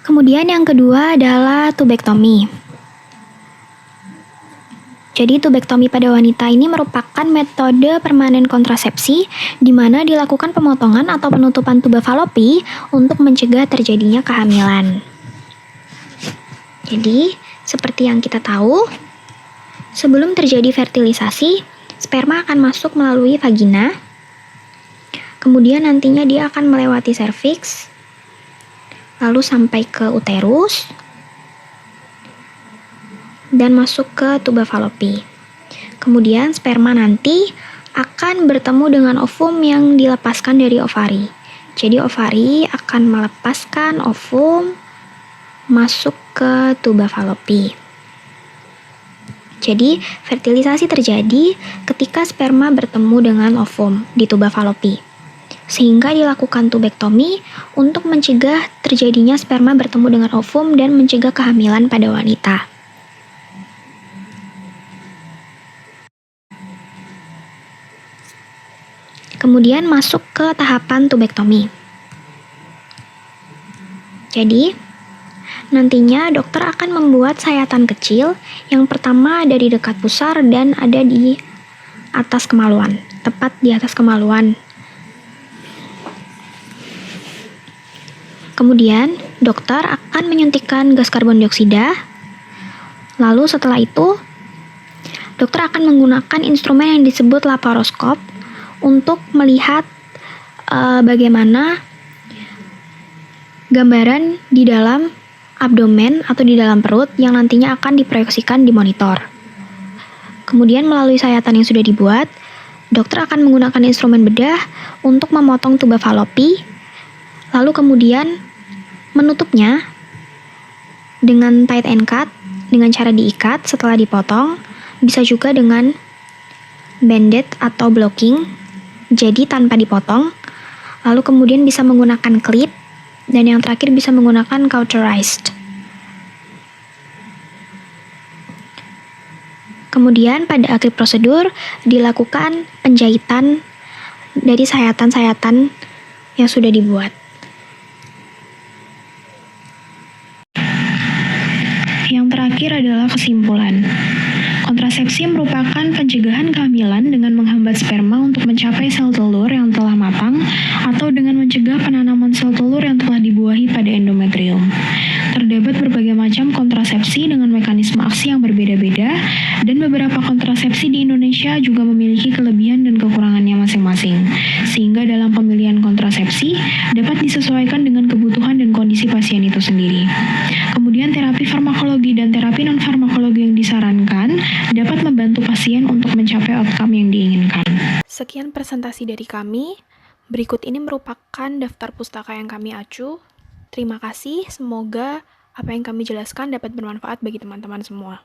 Kemudian yang kedua adalah tubektomi. Jadi tubektomi pada wanita ini merupakan metode permanen kontrasepsi di mana dilakukan pemotongan atau penutupan tuba falopi untuk mencegah terjadinya kehamilan. Jadi, seperti yang kita tahu, sebelum terjadi fertilisasi, sperma akan masuk melalui vagina. Kemudian nantinya dia akan melewati serviks, lalu sampai ke uterus, dan masuk ke tuba falopi. Kemudian sperma nanti akan bertemu dengan ovum yang dilepaskan dari ovari. Jadi ovari akan melepaskan ovum masuk ke tuba falopi. Jadi fertilisasi terjadi ketika sperma bertemu dengan ovum di tuba falopi. Sehingga dilakukan tubektomi untuk mencegah terjadinya sperma bertemu dengan ovum dan mencegah kehamilan pada wanita. Kemudian masuk ke tahapan tubektomi. Jadi, nantinya dokter akan membuat sayatan kecil. Yang pertama ada di dekat pusar dan ada di atas kemaluan, tepat di atas kemaluan. Kemudian, dokter akan menyuntikkan gas karbon dioksida. Lalu setelah itu, dokter akan menggunakan instrumen yang disebut laparoskop untuk melihat bagaimana gambaran di dalam abdomen atau di dalam perut yang nantinya akan diproyeksikan di monitor. Kemudian melalui sayatan yang sudah dibuat, dokter akan menggunakan instrumen bedah untuk memotong tuba falopi, lalu kemudian menutupnya dengan tight and cut dengan cara diikat setelah dipotong, bisa juga dengan banded atau blocking, jadi tanpa dipotong, lalu kemudian bisa menggunakan klip, dan yang terakhir bisa menggunakan cauterized. Kemudian pada akhir prosedur dilakukan penjahitan dari sayatan-sayatan yang sudah dibuat. Yang terakhir adalah kesimpulan. kontrasepsi merupakan pencegahan kehamilan dengan menghambat sperma untuk mencapai sel telur yang telah matang atau dengan mencegah penanaman sel telur yang telah dibuahi pada endometrium. Terdapat berbagai macam kontrasepsi dengan mekanisme aksi yang berbeda-beda, dan beberapa kontrasepsi di Indonesia juga memiliki kelebihan dan kekurangannya masing-masing, sehingga dalam pemilihan kontrasepsi dapat disesuaikan dengan kebutuhan dan kondisi pasien itu sendiri. Kemudian terapi farmakologi dan terapi non-farmakologi yang disarankan dapat membantu pasien untuk mencapai outcome yang diinginkan. Sekian presentasi dari kami. Berikut ini merupakan daftar pustaka yang kami acu. Terima kasih, semoga apa yang kami jelaskan dapat bermanfaat bagi teman-teman semua.